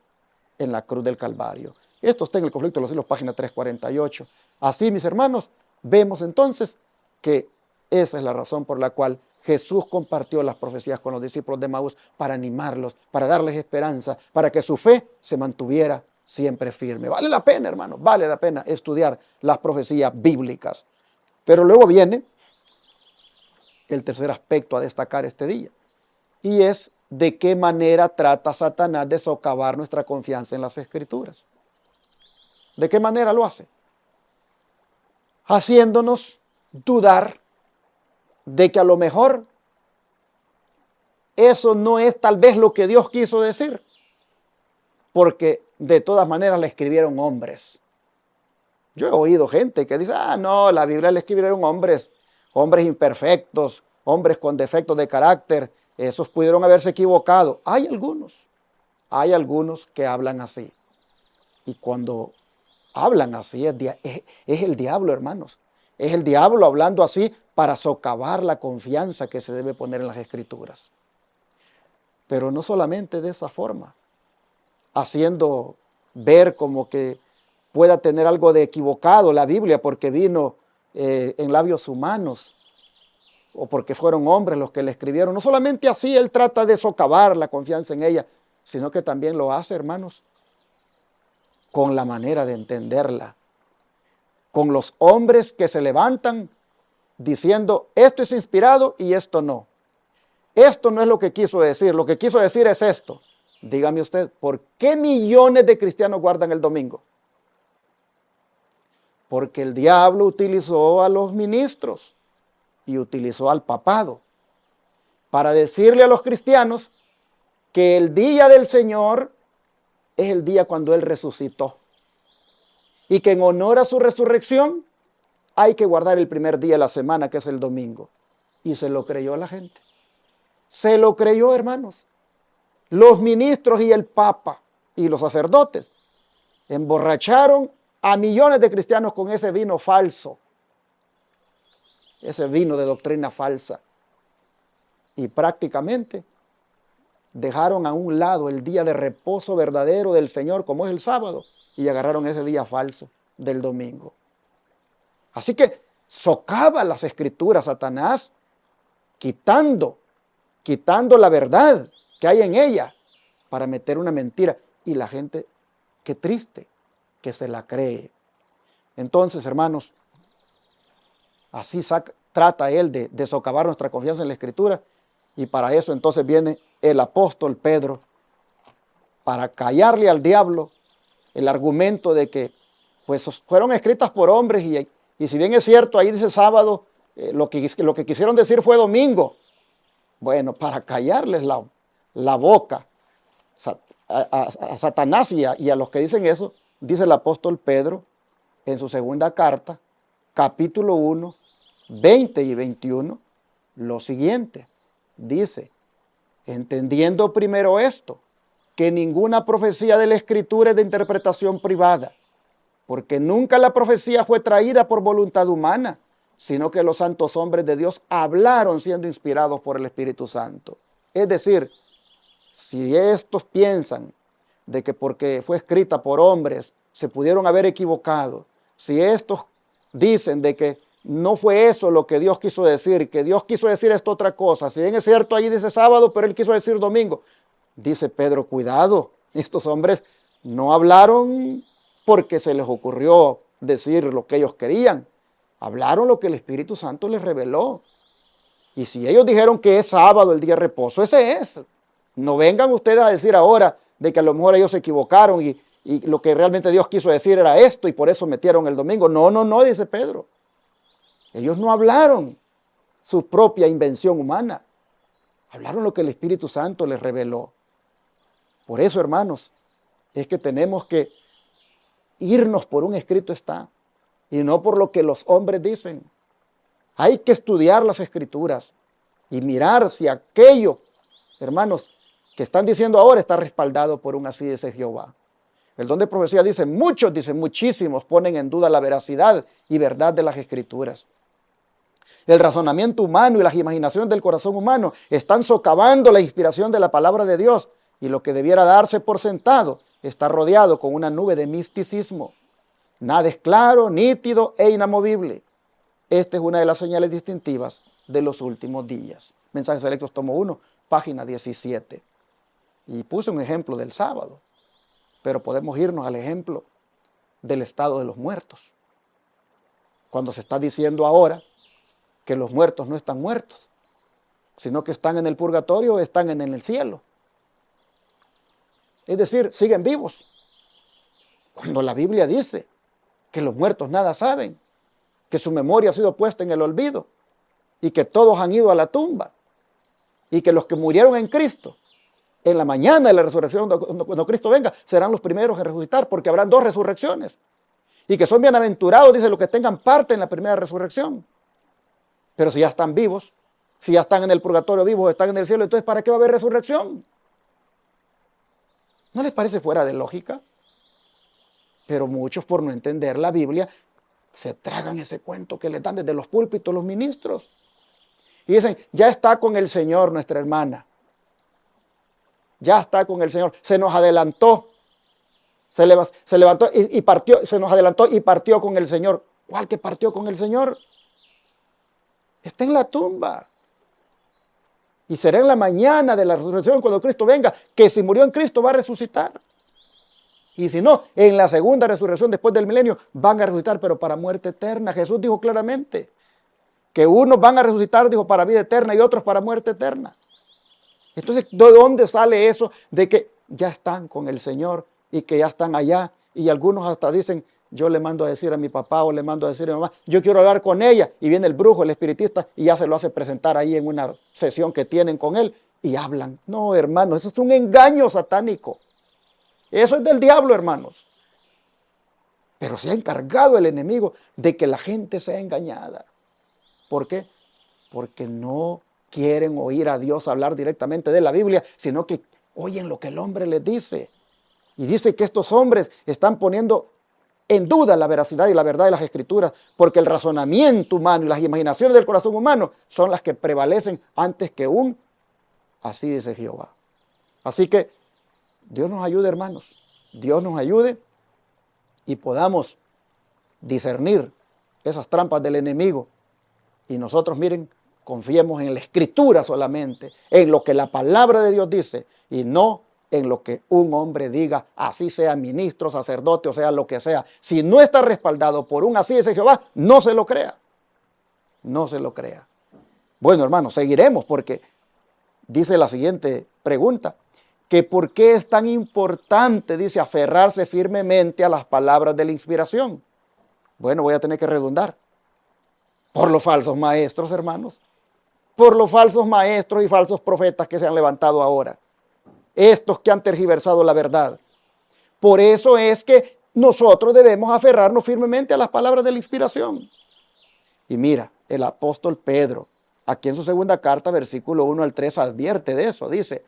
en la cruz del Calvario. Esto está en el Conflicto de los Siglos, página 348. Así, mis hermanos, vemos entonces que esa es la razón por la cual Jesús compartió las profecías con los discípulos de Emaús para animarlos, para darles esperanza, para que su fe se mantuviera siempre firme. Vale la pena, hermanos, vale la pena estudiar las profecías bíblicas. Pero luego viene el tercer aspecto a destacar este día, y es de qué manera trata Satanás de socavar nuestra confianza en las Escrituras. ¿De qué manera lo hace? Haciéndonos dudar de que a lo mejor eso no es tal vez lo que Dios quiso decir, porque de todas maneras la escribieron hombres. Yo he oído gente que dice, no, la Biblia la escribieron hombres imperfectos, hombres con defectos de carácter, esos pudieron haberse equivocado. Hay algunos que hablan así. Y cuando hablan así es el diablo, hermanos. Es el diablo hablando así para socavar la confianza que se debe poner en las Escrituras. Pero no solamente de esa forma, haciendo ver como que pueda tener algo de equivocado la Biblia porque vino en labios humanos o porque fueron hombres los que la escribieron. No solamente así él trata de socavar la confianza en ella, sino que también lo hace, hermanos, con la manera de entenderla, con los hombres que se levantan diciendo esto es inspirado y esto no. Esto no es lo que quiso decir, lo que quiso decir es esto. Dígame usted, ¿por qué millones de cristianos guardan el domingo? Porque el diablo utilizó a los ministros y utilizó al papado para decirle a los cristianos que el día del Señor es el día cuando Él resucitó y que en honor a su resurrección hay que guardar el primer día de la semana, que es el domingo. Y se lo creyó la gente. Se lo creyó, hermanos. Los ministros y el papa y los sacerdotes emborracharon a millones de cristianos con ese vino falso, ese vino de doctrina falsa. Y prácticamente dejaron a un lado el día de reposo verdadero del Señor, como es el sábado, y agarraron ese día falso del domingo. Así que socava las Escrituras Satanás quitando la verdad que hay en ella para meter una mentira. Y la gente, qué triste, que se la cree. Entonces, hermanos, así trata él de socavar nuestra confianza en la Escritura. Y para eso entonces viene el apóstol Pedro, para callarle al diablo el argumento de que pues fueron escritas por hombres y si bien es cierto, ahí dice sábado, lo que quisieron decir fue domingo. Bueno, para callarles la boca a Satanás y a los que dicen eso, dice el apóstol Pedro en su segunda carta, capítulo 1, 20 y 21, lo siguiente. Dice, entendiendo primero esto, que ninguna profecía de la Escritura es de interpretación privada, porque nunca la profecía fue traída por voluntad humana, sino que los santos hombres de Dios hablaron siendo inspirados por el Espíritu Santo. Es decir, si estos piensan de que porque fue escrita por hombres se pudieron haber equivocado, si estos dicen de que no fue eso lo que Dios quiso decir, que Dios quiso decir esto otra cosa, si bien es cierto ahí dice sábado, pero Él quiso decir domingo, dice Pedro, cuidado, estos hombres no hablaron porque se les ocurrió decir lo que ellos querían, hablaron lo que el Espíritu Santo les reveló. Y si ellos dijeron que es sábado el día de reposo, ese es. No vengan ustedes a decir ahora de que a lo mejor ellos se equivocaron y lo que realmente Dios quiso decir era esto y por eso metieron el domingo. No, dice Pedro. Ellos no hablaron su propia invención humana. Hablaron lo que el Espíritu Santo les reveló. Por eso, hermanos, es que tenemos que irnos por un escrito está y no por lo que los hombres dicen. Hay que estudiar las Escrituras y mirar si aquello, hermanos, que están diciendo ahora está respaldado por un así dice Jehová. El don de profecía dice, muchos, dicen muchísimos, ponen en duda la veracidad y verdad de las Escrituras. El razonamiento humano y las imaginaciones del corazón humano están socavando la inspiración de la palabra de Dios y lo que debiera darse por sentado está rodeado con una nube de misticismo. Nada es claro, nítido e inamovible. Esta es una de las señales distintivas de los últimos días. Mensajes Selectos, tomo 1, página 17. Y puse un ejemplo del sábado, pero podemos irnos al ejemplo del estado de los muertos. Cuando se está diciendo ahora que los muertos no están muertos, sino que están en el purgatorio o están en el cielo. Es decir, siguen vivos. Cuando la Biblia dice que los muertos nada saben, que su memoria ha sido puesta en el olvido y que todos han ido a la tumba y que los que murieron en Cristo, en la mañana de la resurrección, cuando Cristo venga, serán los primeros en resucitar porque habrán dos resurrecciones y que son bienaventurados, dice, los que tengan parte en la primera resurrección. Pero si ya están vivos, si ya están en el purgatorio vivos, están en el cielo, entonces ¿para qué va a haber resurrección? ¿No les parece fuera de lógica? Pero muchos, por no entender la Biblia, se tragan ese cuento que les dan desde los púlpitos los ministros. Y dicen, ya está con el Señor nuestra hermana. Ya está con el Señor. Se nos adelantó. Se levantó y partió. Se nos adelantó y partió con el Señor. ¿Cuál que partió con el Señor? Está en la tumba. Y será en la mañana de la resurrección cuando Cristo venga, que si murió en Cristo va a resucitar. Y si no, en la segunda resurrección después del milenio van a resucitar, pero para muerte eterna. Jesús dijo claramente que unos van a resucitar, dijo, para vida eterna y otros para muerte eterna. Entonces, ¿de dónde sale eso de que ya están con el Señor y que ya están allá? Y algunos hasta dicen, yo le mando a decir a mi papá o le mando a decir a mi mamá, yo quiero hablar con ella. Y viene el brujo, el espiritista, y ya se lo hace presentar ahí en una sesión que tienen con él y hablan. No, hermanos, eso es un engaño satánico. Eso es del diablo, hermanos. Pero se ha encargado el enemigo de que la gente sea engañada. ¿Por qué? Porque no quieren oír a Dios hablar directamente de la Biblia, sino que oyen lo que el hombre les dice. Y dice que estos hombres están poniendo en duda la veracidad y la verdad de las Escrituras, porque el razonamiento humano y las imaginaciones del corazón humano son las que prevalecen antes que un así dice Jehová. Así que Dios nos ayude, hermanos. Dios nos ayude y podamos discernir esas trampas del enemigo. Y nosotros, miren, Confiemos en la Escritura solamente, en lo que la palabra de Dios dice y no en lo que un hombre diga, así sea ministro, sacerdote o sea lo que sea. Si no está respaldado por un así dice Jehová, no se lo crea. No se lo crea. Bueno, hermanos, seguiremos porque dice la siguiente pregunta, que por qué es tan importante, dice, aferrarse firmemente a las palabras de la inspiración. Bueno, voy a tener que redundar. Por los falsos maestros, hermanos. Por los falsos maestros y falsos profetas que se han levantado ahora. Estos que han tergiversado la verdad. Por eso es que nosotros debemos aferrarnos firmemente a las palabras de la inspiración. Y mira, el apóstol Pedro, aquí en su segunda carta, versículo 1 al 3, advierte de eso. Dice,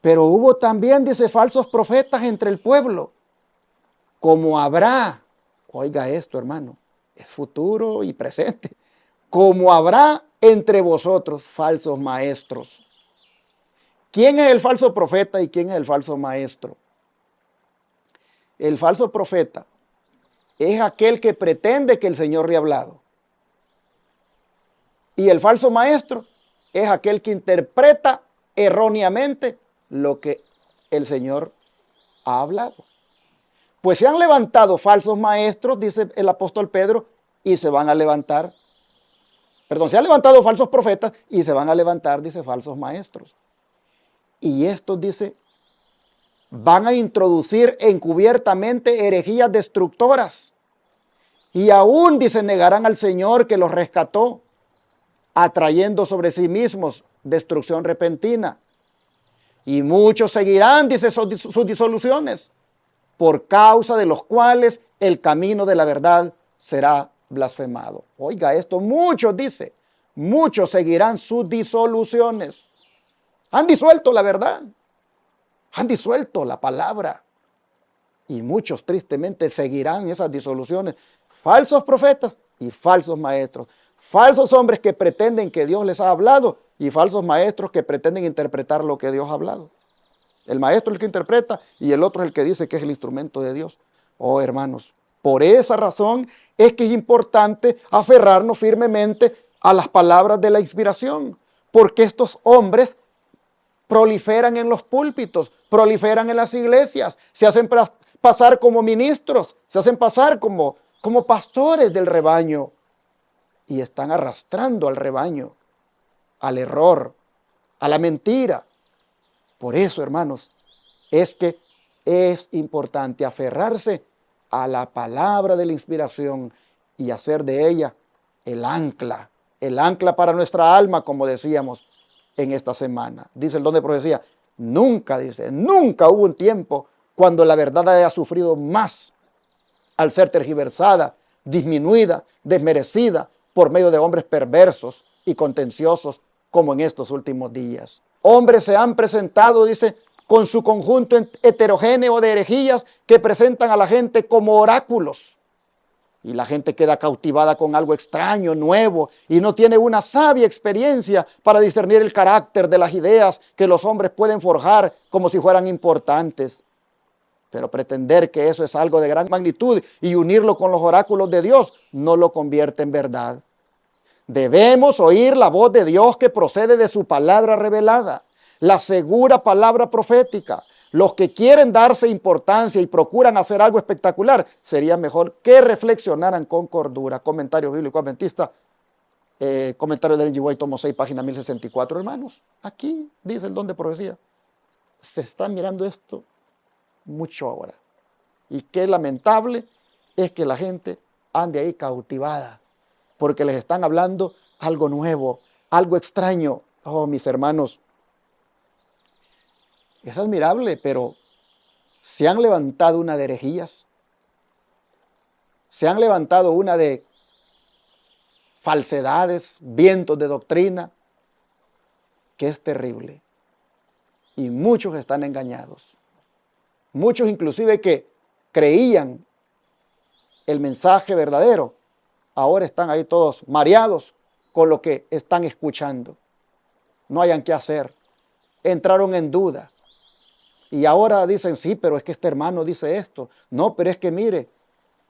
pero hubo también, dice, falsos profetas entre el pueblo, como habrá, oiga esto, hermano, es futuro y presente, como habrá entre vosotros falsos maestros. ¿Quién es el falso profeta y quién es el falso maestro? El falso profeta es aquel que pretende que el Señor le ha hablado. Y el falso maestro es aquel que interpreta erróneamente lo que el Señor ha hablado. Pues se han levantado falsos maestros, dice el apóstol Pedro, y se van a levantar. Perdón, se han levantado falsos profetas y se van a levantar, dice, falsos maestros. Y estos, dice, van a introducir encubiertamente herejías destructoras. Y aún, dice, negarán al Señor que los rescató, atrayendo sobre sí mismos destrucción repentina. Y muchos seguirán, dice, sus disoluciones, por causa de los cuales el camino de la verdad será blasfemado. Oiga esto, muchos, dice, muchos seguirán sus disoluciones. Han disuelto la verdad, han disuelto la palabra. Y muchos tristemente seguirán esas disoluciones. Falsos profetas y falsos maestros. Falsos hombres que pretenden que Dios les ha hablado y falsos maestros que pretenden interpretar lo que Dios ha hablado. El maestro es el que interpreta y el otro es el que dice que es el instrumento de Dios. Oh, hermanos, por esa razón es que es importante aferrarnos firmemente a las palabras de la inspiración, porque estos hombres proliferan en los púlpitos, proliferan en las iglesias, se hacen pasar como ministros, se hacen pasar como pastores del rebaño y están arrastrando al rebaño al error, a la mentira. Por eso, hermanos, es que es importante aferrarse a la palabra de la inspiración y hacer de ella el ancla para nuestra alma, como decíamos en esta semana. Dice el don de profecía, nunca hubo un tiempo cuando la verdad haya sufrido más al ser tergiversada, disminuida, desmerecida por medio de hombres perversos y contenciosos como en estos últimos días. Hombres se han presentado, dice, con su conjunto heterogéneo de herejías que presentan a la gente como oráculos. Y la gente queda cautivada con algo extraño, nuevo, y no tiene una sabia experiencia para discernir el carácter de las ideas que los hombres pueden forjar como si fueran importantes. Pero pretender que eso es algo de gran magnitud y unirlo con los oráculos de Dios no lo convierte en verdad. Debemos oír la voz de Dios que procede de su palabra revelada, la segura palabra profética. Los que quieren darse importancia y procuran hacer algo espectacular, sería mejor que reflexionaran con cordura. Comentario bíblico adventista, comentario del G. White, tomo 6, página 1064, hermanos. Aquí dice el don de profecía. Se está mirando esto mucho ahora. Y qué lamentable es que la gente ande ahí cautivada, porque les están hablando algo nuevo, algo extraño. Oh, mis hermanos, es admirable, pero se han levantado una de herejías, se han levantado una de falsedades, vientos de doctrina, que es terrible. Y muchos están engañados. Muchos inclusive que creían el mensaje verdadero, ahora están ahí todos mareados con lo que están escuchando. No hayan qué hacer. Entraron en duda. Y ahora dicen, sí, pero es que este hermano dice esto. No, pero es que mire.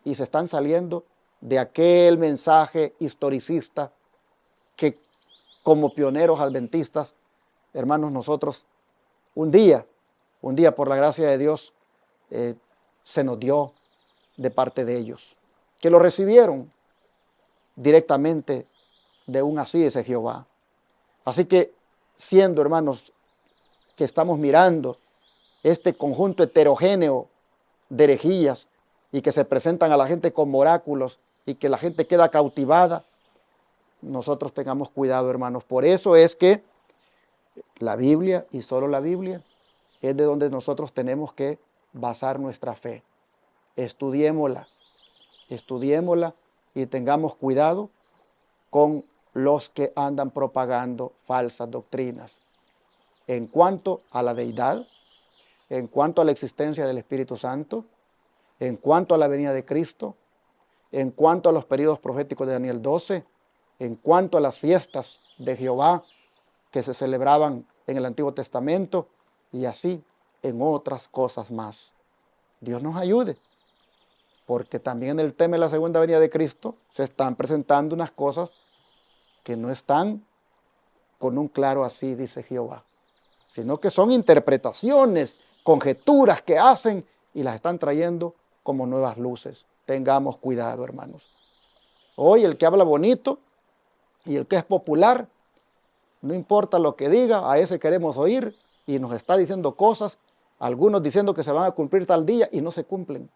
Y se están saliendo de aquel mensaje historicista que como pioneros adventistas, hermanos, nosotros un día por la gracia de Dios, se nos dio de parte de ellos, que lo recibieron directamente de un así dice Jehová. Así que siendo, hermanos, que estamos mirando este conjunto heterogéneo de herejías y que se presentan a la gente como oráculos y que la gente queda cautivada, nosotros tengamos cuidado, hermanos. Por eso es que la Biblia y solo la Biblia es de donde nosotros tenemos que basar nuestra fe. Estudiémosla y tengamos cuidado con los que andan propagando falsas doctrinas en cuanto a la deidad, en cuanto a la existencia del Espíritu Santo, en cuanto a la venida de Cristo, en cuanto a los periodos proféticos de Daniel 12, en cuanto a las fiestas de Jehová que se celebraban en el Antiguo Testamento y así en otras cosas más. Dios nos ayude, porque también en el tema de la segunda venida de Cristo se están presentando unas cosas que no están con un claro así dice Jehová, sino que son interpretaciones, conjeturas que hacen y las están trayendo como nuevas luces. Tengamos cuidado, hermanos. Hoy el que habla bonito y el que es popular, no importa lo que diga, a ese queremos oír y nos está diciendo cosas, algunos diciendo que se van a cumplir tal día y no se cumplen.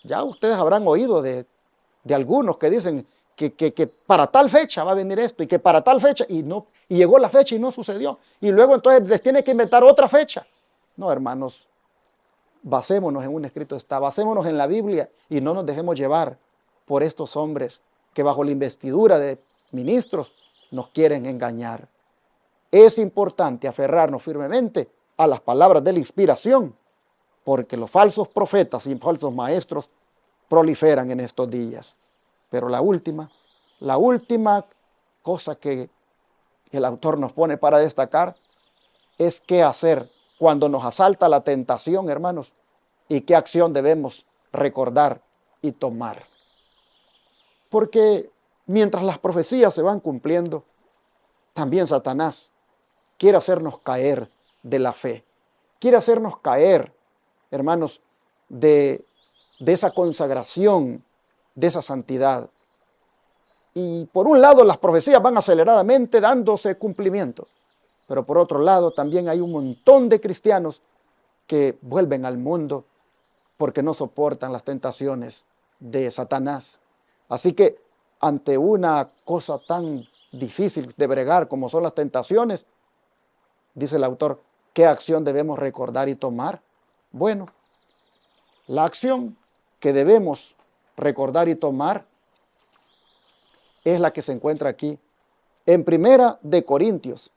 Ya ustedes habrán oído de algunos que dicen que para tal fecha va a venir esto y que para tal fecha y llegó la fecha y no sucedió. Y luego entonces les tiene que inventar otra fecha. No, hermanos, basémonos en un escrito está, basémonos en la Biblia y no nos dejemos llevar por estos hombres que bajo la investidura de ministros nos quieren engañar. Es importante aferrarnos firmemente a las palabras de la inspiración, porque los falsos profetas y falsos maestros proliferan en estos días. Pero la última cosa que el autor nos pone para destacar es qué hacer cuando nos asalta la tentación, hermanos, y qué acción debemos recordar y tomar. Porque mientras las profecías se van cumpliendo, también Satanás quiere hacernos caer de la fe, quiere hacernos caer, hermanos, de esa consagración, de esa santidad. Y por un lado las profecías van aceleradamente dándose cumplimiento, pero por otro lado también hay un montón de cristianos que vuelven al mundo porque no soportan las tentaciones de Satanás. Así que ante una cosa tan difícil de bregar como son las tentaciones, dice el autor, ¿qué acción debemos recordar y tomar? Bueno, la acción que debemos recordar y tomar es la que se encuentra aquí en Primera de Corintios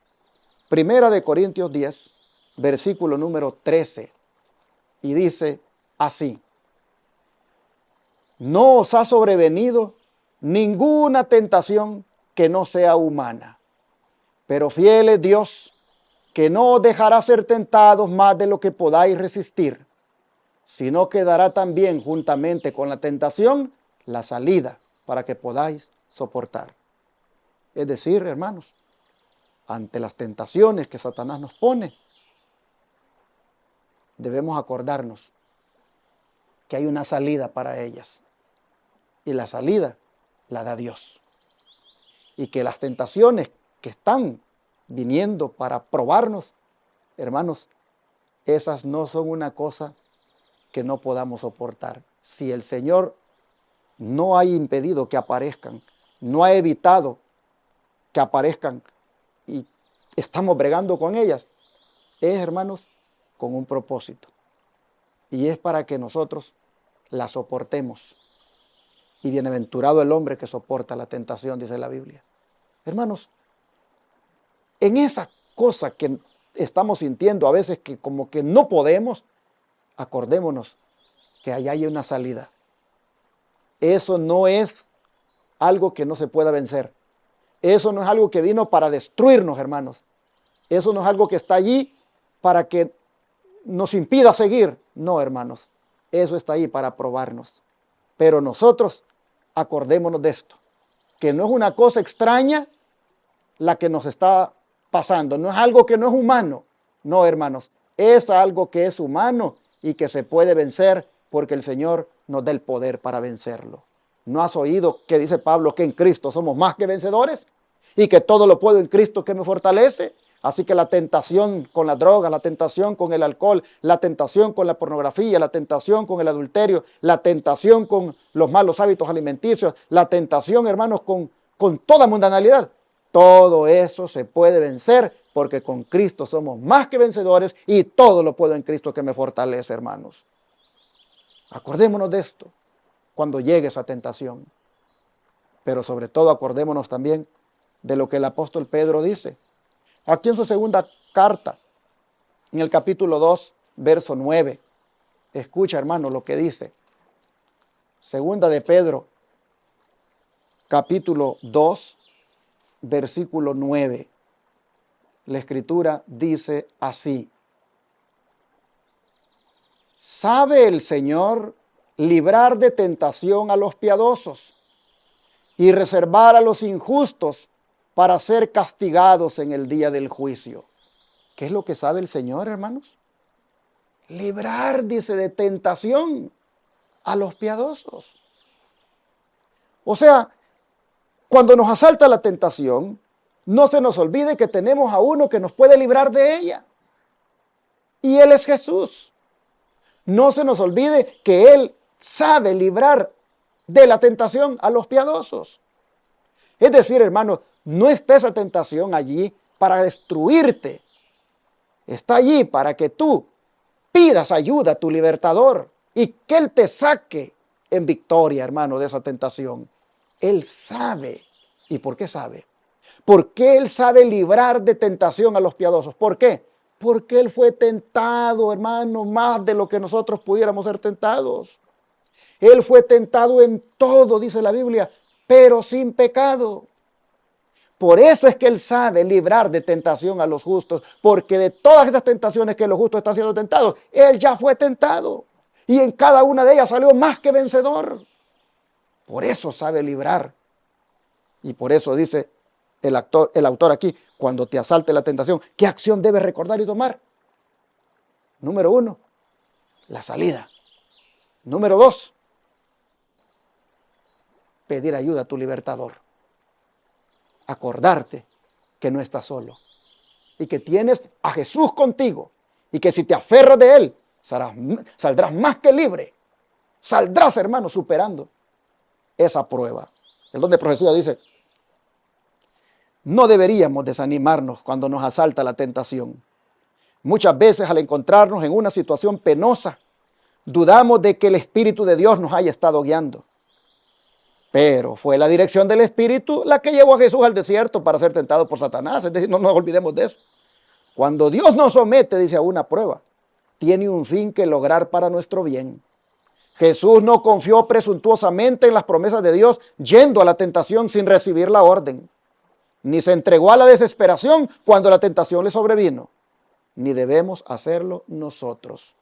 10, versículo número 13, y dice así: no os ha sobrevenido ninguna tentación que no sea humana, pero fiel es Dios, que no os dejará ser tentados más de lo que podáis resistir, sino que dará también juntamente con la tentación la salida para que podáis soportar. Es decir, hermanos, ante las tentaciones que Satanás nos pone, debemos acordarnos que hay una salida para ellas. Y la salida la da Dios. Y que las tentaciones que están viniendo para probarnos, hermanos, esas no son una cosa que no podamos soportar. Si el Señor no ha impedido que aparezcan, no ha evitado que aparezcan y estamos bregando con ellas, es, hermanos, con un propósito. Y es para que nosotros la soportemos. Y bienaventurado el hombre que soporta la tentación, dice la Biblia. Hermanos, en esa cosa que estamos sintiendo a veces que como que no podemos, acordémonos que allá hay una salida. Eso no es algo que no se pueda vencer. Eso no es algo que vino para destruirnos, hermanos. Eso no es algo que está allí para que nos impida seguir. No, hermanos. Eso está ahí para probarnos. Pero nosotros acordémonos de esto, que no es una cosa extraña la que nos está pasando. No es algo que no es humano. No, hermanos, es algo que es humano y que se puede vencer porque el Señor nos da el poder para vencerlo. ¿No has oído que dice Pablo que en Cristo somos más que vencedores? Y que todo lo puedo en Cristo que me fortalece. Así que la tentación con la droga, la tentación con el alcohol, la tentación con la pornografía, la tentación con el adulterio, la tentación con los malos hábitos alimenticios, la tentación, hermanos, con toda mundanalidad. Todo eso se puede vencer porque con Cristo somos más que vencedores y todo lo puedo en Cristo que me fortalece, hermanos. Acordémonos de esto cuando llegue esa tentación. Pero sobre todo acordémonos también de lo que el apóstol Pedro dice. Aquí en su segunda carta, en el capítulo 2, verso 9. Escucha, hermano, lo que dice. Segunda de Pedro, capítulo 2, versículo 9. La Escritura dice así. ¿Sabe el Señor librar de tentación a los piadosos y reservar a los injustos para ser castigados en el día del juicio? ¿Qué es lo que sabe el Señor, hermanos? Librar, dice, de tentación a los piadosos. O sea, cuando nos asalta la tentación, no se nos olvide que tenemos a uno que nos puede librar de ella. Y Él es Jesús. No se nos olvide que Él sabe librar de la tentación a los piadosos. Es decir, hermanos, no está esa tentación allí para destruirte. Está allí para que tú pidas ayuda a tu libertador y que Él te saque en victoria, hermano, de esa tentación. Él sabe. ¿Y por qué sabe? Porque Él sabe librar de tentación a los piadosos. ¿Por qué? Porque Él fue tentado, hermano, más de lo que nosotros pudiéramos ser tentados. Él fue tentado en todo, dice la Biblia, pero sin pecado. Por eso es que Él sabe librar de tentación a los justos, porque de todas esas tentaciones que los justos están siendo tentados, Él ya fue tentado. Y en cada una de ellas salió más que vencedor. Por eso sabe librar. Y por eso dice el autor aquí, cuando te asalte la tentación, ¿qué acción debes recordar y tomar? Número 1, la salida. Número 2, pedir ayuda a tu libertador. Acordarte que no estás solo y que tienes a Jesús contigo y que si te aferras de Él, saldrás más que libre. Saldrás, hermano, superando esa prueba. El don de profecía dice, no deberíamos desanimarnos cuando nos asalta la tentación. Muchas veces al encontrarnos en una situación penosa, dudamos de que el Espíritu de Dios nos haya estado guiando. Pero fue la dirección del Espíritu la que llevó a Jesús al desierto para ser tentado por Satanás. Es decir, no nos olvidemos de eso. Cuando Dios nos somete, dice, a una prueba, tiene un fin que lograr para nuestro bien. Jesús no confió presuntuosamente en las promesas de Dios, yendo a la tentación sin recibir la orden. Ni se entregó a la desesperación cuando la tentación le sobrevino. Ni debemos hacerlo nosotros.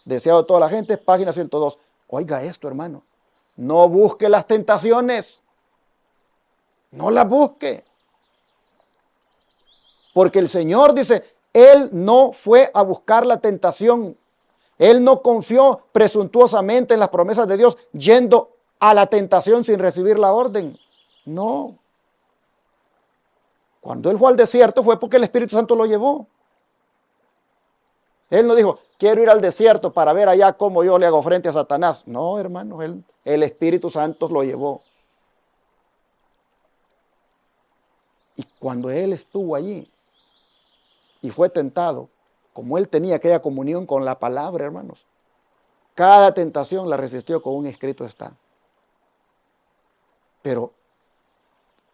Deseado de toda la gente, página 102. Oiga esto, hermano. No busque las tentaciones. No las busque. Porque el Señor dice, Él no fue a buscar la tentación. Él no confió presuntuosamente en las promesas de Dios, yendo a la tentación sin recibir la orden. No. Cuando Él fue al desierto fue porque el Espíritu Santo lo llevó. Él no dijo, quiero ir al desierto para ver allá cómo yo le hago frente a Satanás. No, hermano, el Espíritu Santo lo llevó. Y cuando Él estuvo allí y fue tentado, como Él tenía aquella comunión con la palabra, hermanos, cada tentación la resistió con un escrito está. Pero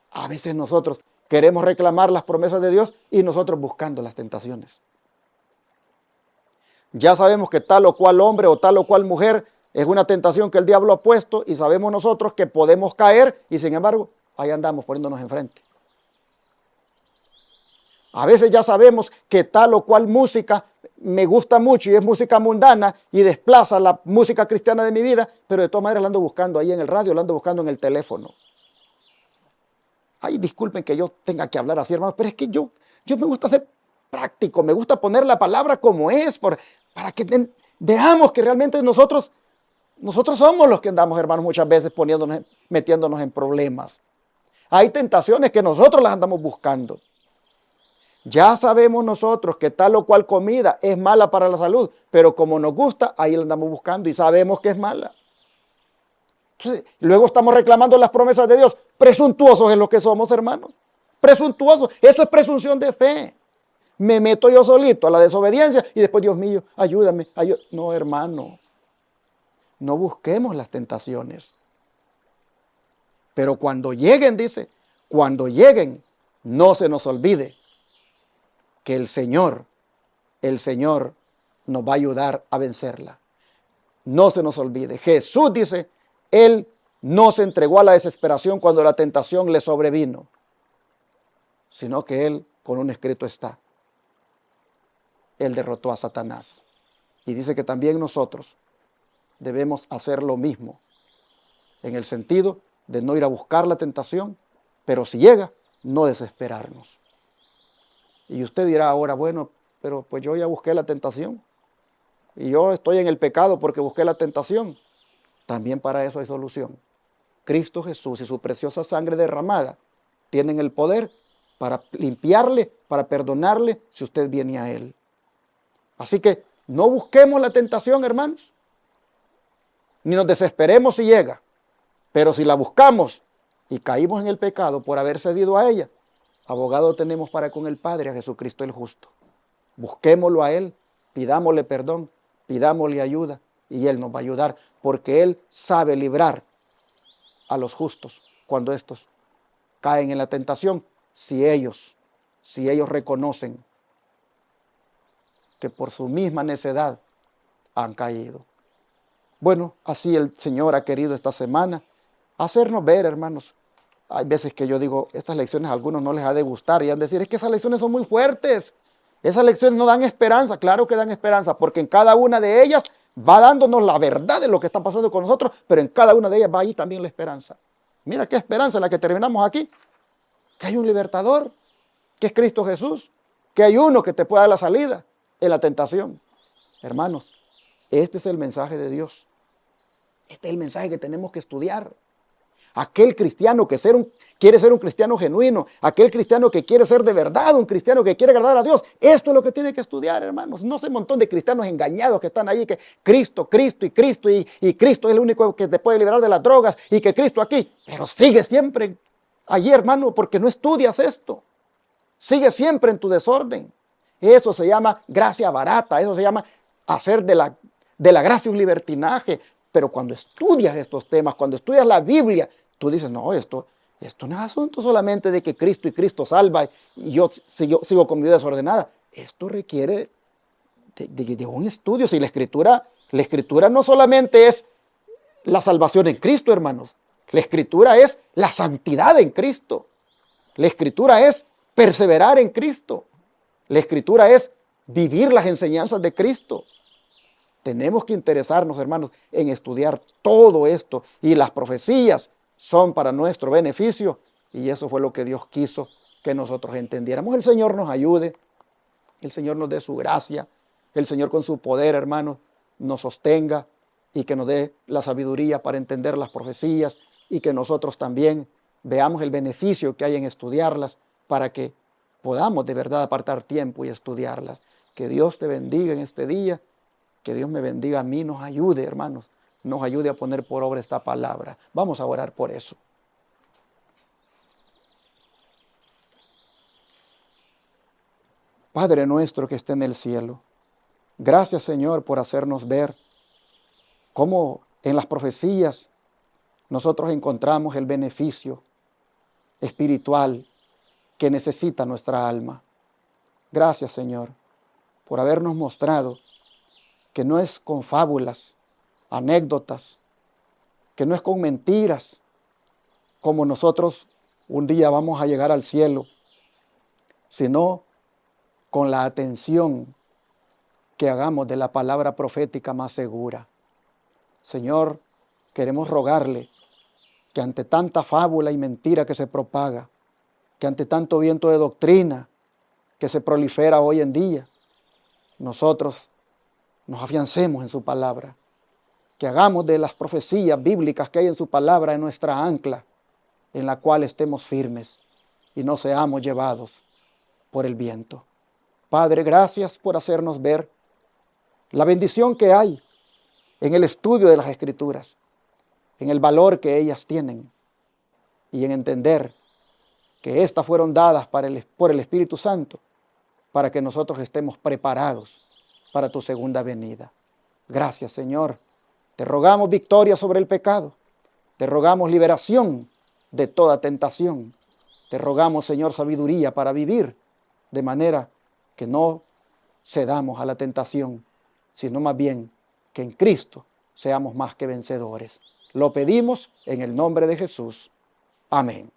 a veces nosotros queremos reclamar las promesas de Dios y nosotros buscando las tentaciones. Ya sabemos que tal o cual hombre o tal o cual mujer es una tentación que el diablo ha puesto y sabemos nosotros que podemos caer y sin embargo ahí andamos poniéndonos enfrente. A veces ya sabemos que tal o cual música me gusta mucho y es música mundana y desplaza la música cristiana de mi vida, pero de todas maneras la ando buscando ahí en el radio, la ando buscando en el teléfono. Ay, disculpen que yo tenga que hablar así, hermanos, pero es que yo me gusta ser práctico, me gusta poner la palabra como es, para que veamos que realmente nosotros somos los que andamos, hermanos, muchas veces metiéndonos en problemas. Hay tentaciones que nosotros las andamos buscando. Ya sabemos nosotros que tal o cual comida es mala para la salud, pero como nos gusta, ahí la andamos buscando y sabemos que es mala. Entonces, luego estamos reclamando las promesas de Dios. Presuntuosos es lo que somos, hermanos. Presuntuosos. Eso es presunción de fe. Me meto yo solito a la desobediencia y después, Dios mío, ayúdame. No, hermano. No busquemos las tentaciones. Pero cuando lleguen, dice, cuando lleguen, no se nos olvide que el Señor nos va a ayudar a vencerla. No se nos olvide. Jesús dice, Él no se entregó a la desesperación cuando la tentación le sobrevino, sino que Él, con un escrito está, Él derrotó a Satanás. Y dice que también nosotros debemos hacer lo mismo, en el sentido de no ir a buscar la tentación, pero si llega, no desesperarnos. Y usted dirá ahora, bueno, pero pues yo ya busqué la tentación, y yo estoy en el pecado porque busqué la tentación. También para eso hay solución. Cristo Jesús y su preciosa sangre derramada tienen el poder para limpiarle, para perdonarle si usted viene a Él. Así que no busquemos la tentación, hermanos, ni nos desesperemos si llega, pero si la buscamos y caímos en el pecado por haber cedido a ella, abogado tenemos para con el Padre, a Jesucristo el justo. Busquémoslo a Él, pidámosle perdón, pidámosle ayuda y Él nos va a ayudar, porque Él sabe librar a los justos cuando estos caen en la tentación, si ellos reconocen que por su misma necedad han caído. Bueno, así el Señor ha querido esta semana hacernos ver, hermanos. Hay veces que yo digo, estas lecciones a algunos no les ha de gustar y han de decir, es que esas lecciones son muy fuertes. Esas lecciones no dan esperanza. Claro que dan esperanza, porque en cada una de ellas va dándonos la verdad de lo que está pasando con nosotros, pero en cada una de ellas va ahí también la esperanza. Mira qué esperanza en la que terminamos aquí. Que hay un libertador, que es Cristo Jesús, que hay uno que te puede dar la salida en la tentación. Hermanos, este es el mensaje de Dios. Este es el mensaje que tenemos que estudiar. Aquel cristiano que quiere ser un cristiano genuino, aquel cristiano que quiere ser de verdad, un cristiano que quiere agradar a Dios, esto es lo que tiene que estudiar, hermanos. No sé, un montón de cristianos engañados que están ahí, que Cristo y Cristo es el único que te puede liberar de las drogas y que Cristo aquí, pero sigue siempre allí, hermano, porque no estudias esto. Sigue siempre en tu desorden. Eso se llama gracia barata, eso se llama hacer de la gracia un libertinaje. Pero cuando estudias estos temas, cuando estudias la Biblia, tú dices, no, esto no es asunto solamente de que Cristo y Cristo salva y yo sigo con mi vida desordenada. Esto requiere de un estudio. Si la escritura no solamente es la salvación en Cristo, hermanos. La escritura es la santidad en Cristo. La escritura es perseverar en Cristo. La escritura es vivir las enseñanzas de Cristo. Tenemos que interesarnos, hermanos, en estudiar todo esto. Y las profecías son para nuestro beneficio. Y eso fue lo que Dios quiso que nosotros entendiéramos. El Señor nos ayude. El Señor nos dé su gracia. El Señor con su poder, hermanos, nos sostenga. Y que nos dé la sabiduría para entender las profecías. Y que nosotros también veamos el beneficio que hay en estudiarlas. Para que podamos de verdad apartar tiempo y estudiarlas. Que Dios te bendiga en este día. Que Dios me bendiga a mí, nos ayude, hermanos, nos ayude a poner por obra esta palabra. Vamos a orar por eso. Padre nuestro que está en el cielo, gracias, Señor, por hacernos ver cómo en las profecías nosotros encontramos el beneficio espiritual que necesita nuestra alma. Gracias, Señor, por habernos mostrado que no es con fábulas, anécdotas, que no es con mentiras, como nosotros un día vamos a llegar al cielo, sino con la atención que hagamos de la palabra profética más segura. Señor, queremos rogarle que ante tanta fábula y mentira que se propaga, que ante tanto viento de doctrina que se prolifera hoy en día, nosotros nos afiancemos en su palabra, que hagamos de las profecías bíblicas que hay en su palabra en nuestra ancla, en la cual estemos firmes y no seamos llevados por el viento. Padre, gracias por hacernos ver la bendición que hay en el estudio de las Escrituras, en el valor que ellas tienen y en entender que éstas fueron dadas por el Espíritu Santo para que nosotros estemos preparados para tu segunda venida. Gracias, Señor. Te rogamos victoria sobre el pecado. Te rogamos liberación de toda tentación. Te rogamos, Señor, sabiduría para vivir de manera que no cedamos a la tentación, sino más bien que en Cristo seamos más que vencedores. Lo pedimos en el nombre de Jesús. Amén.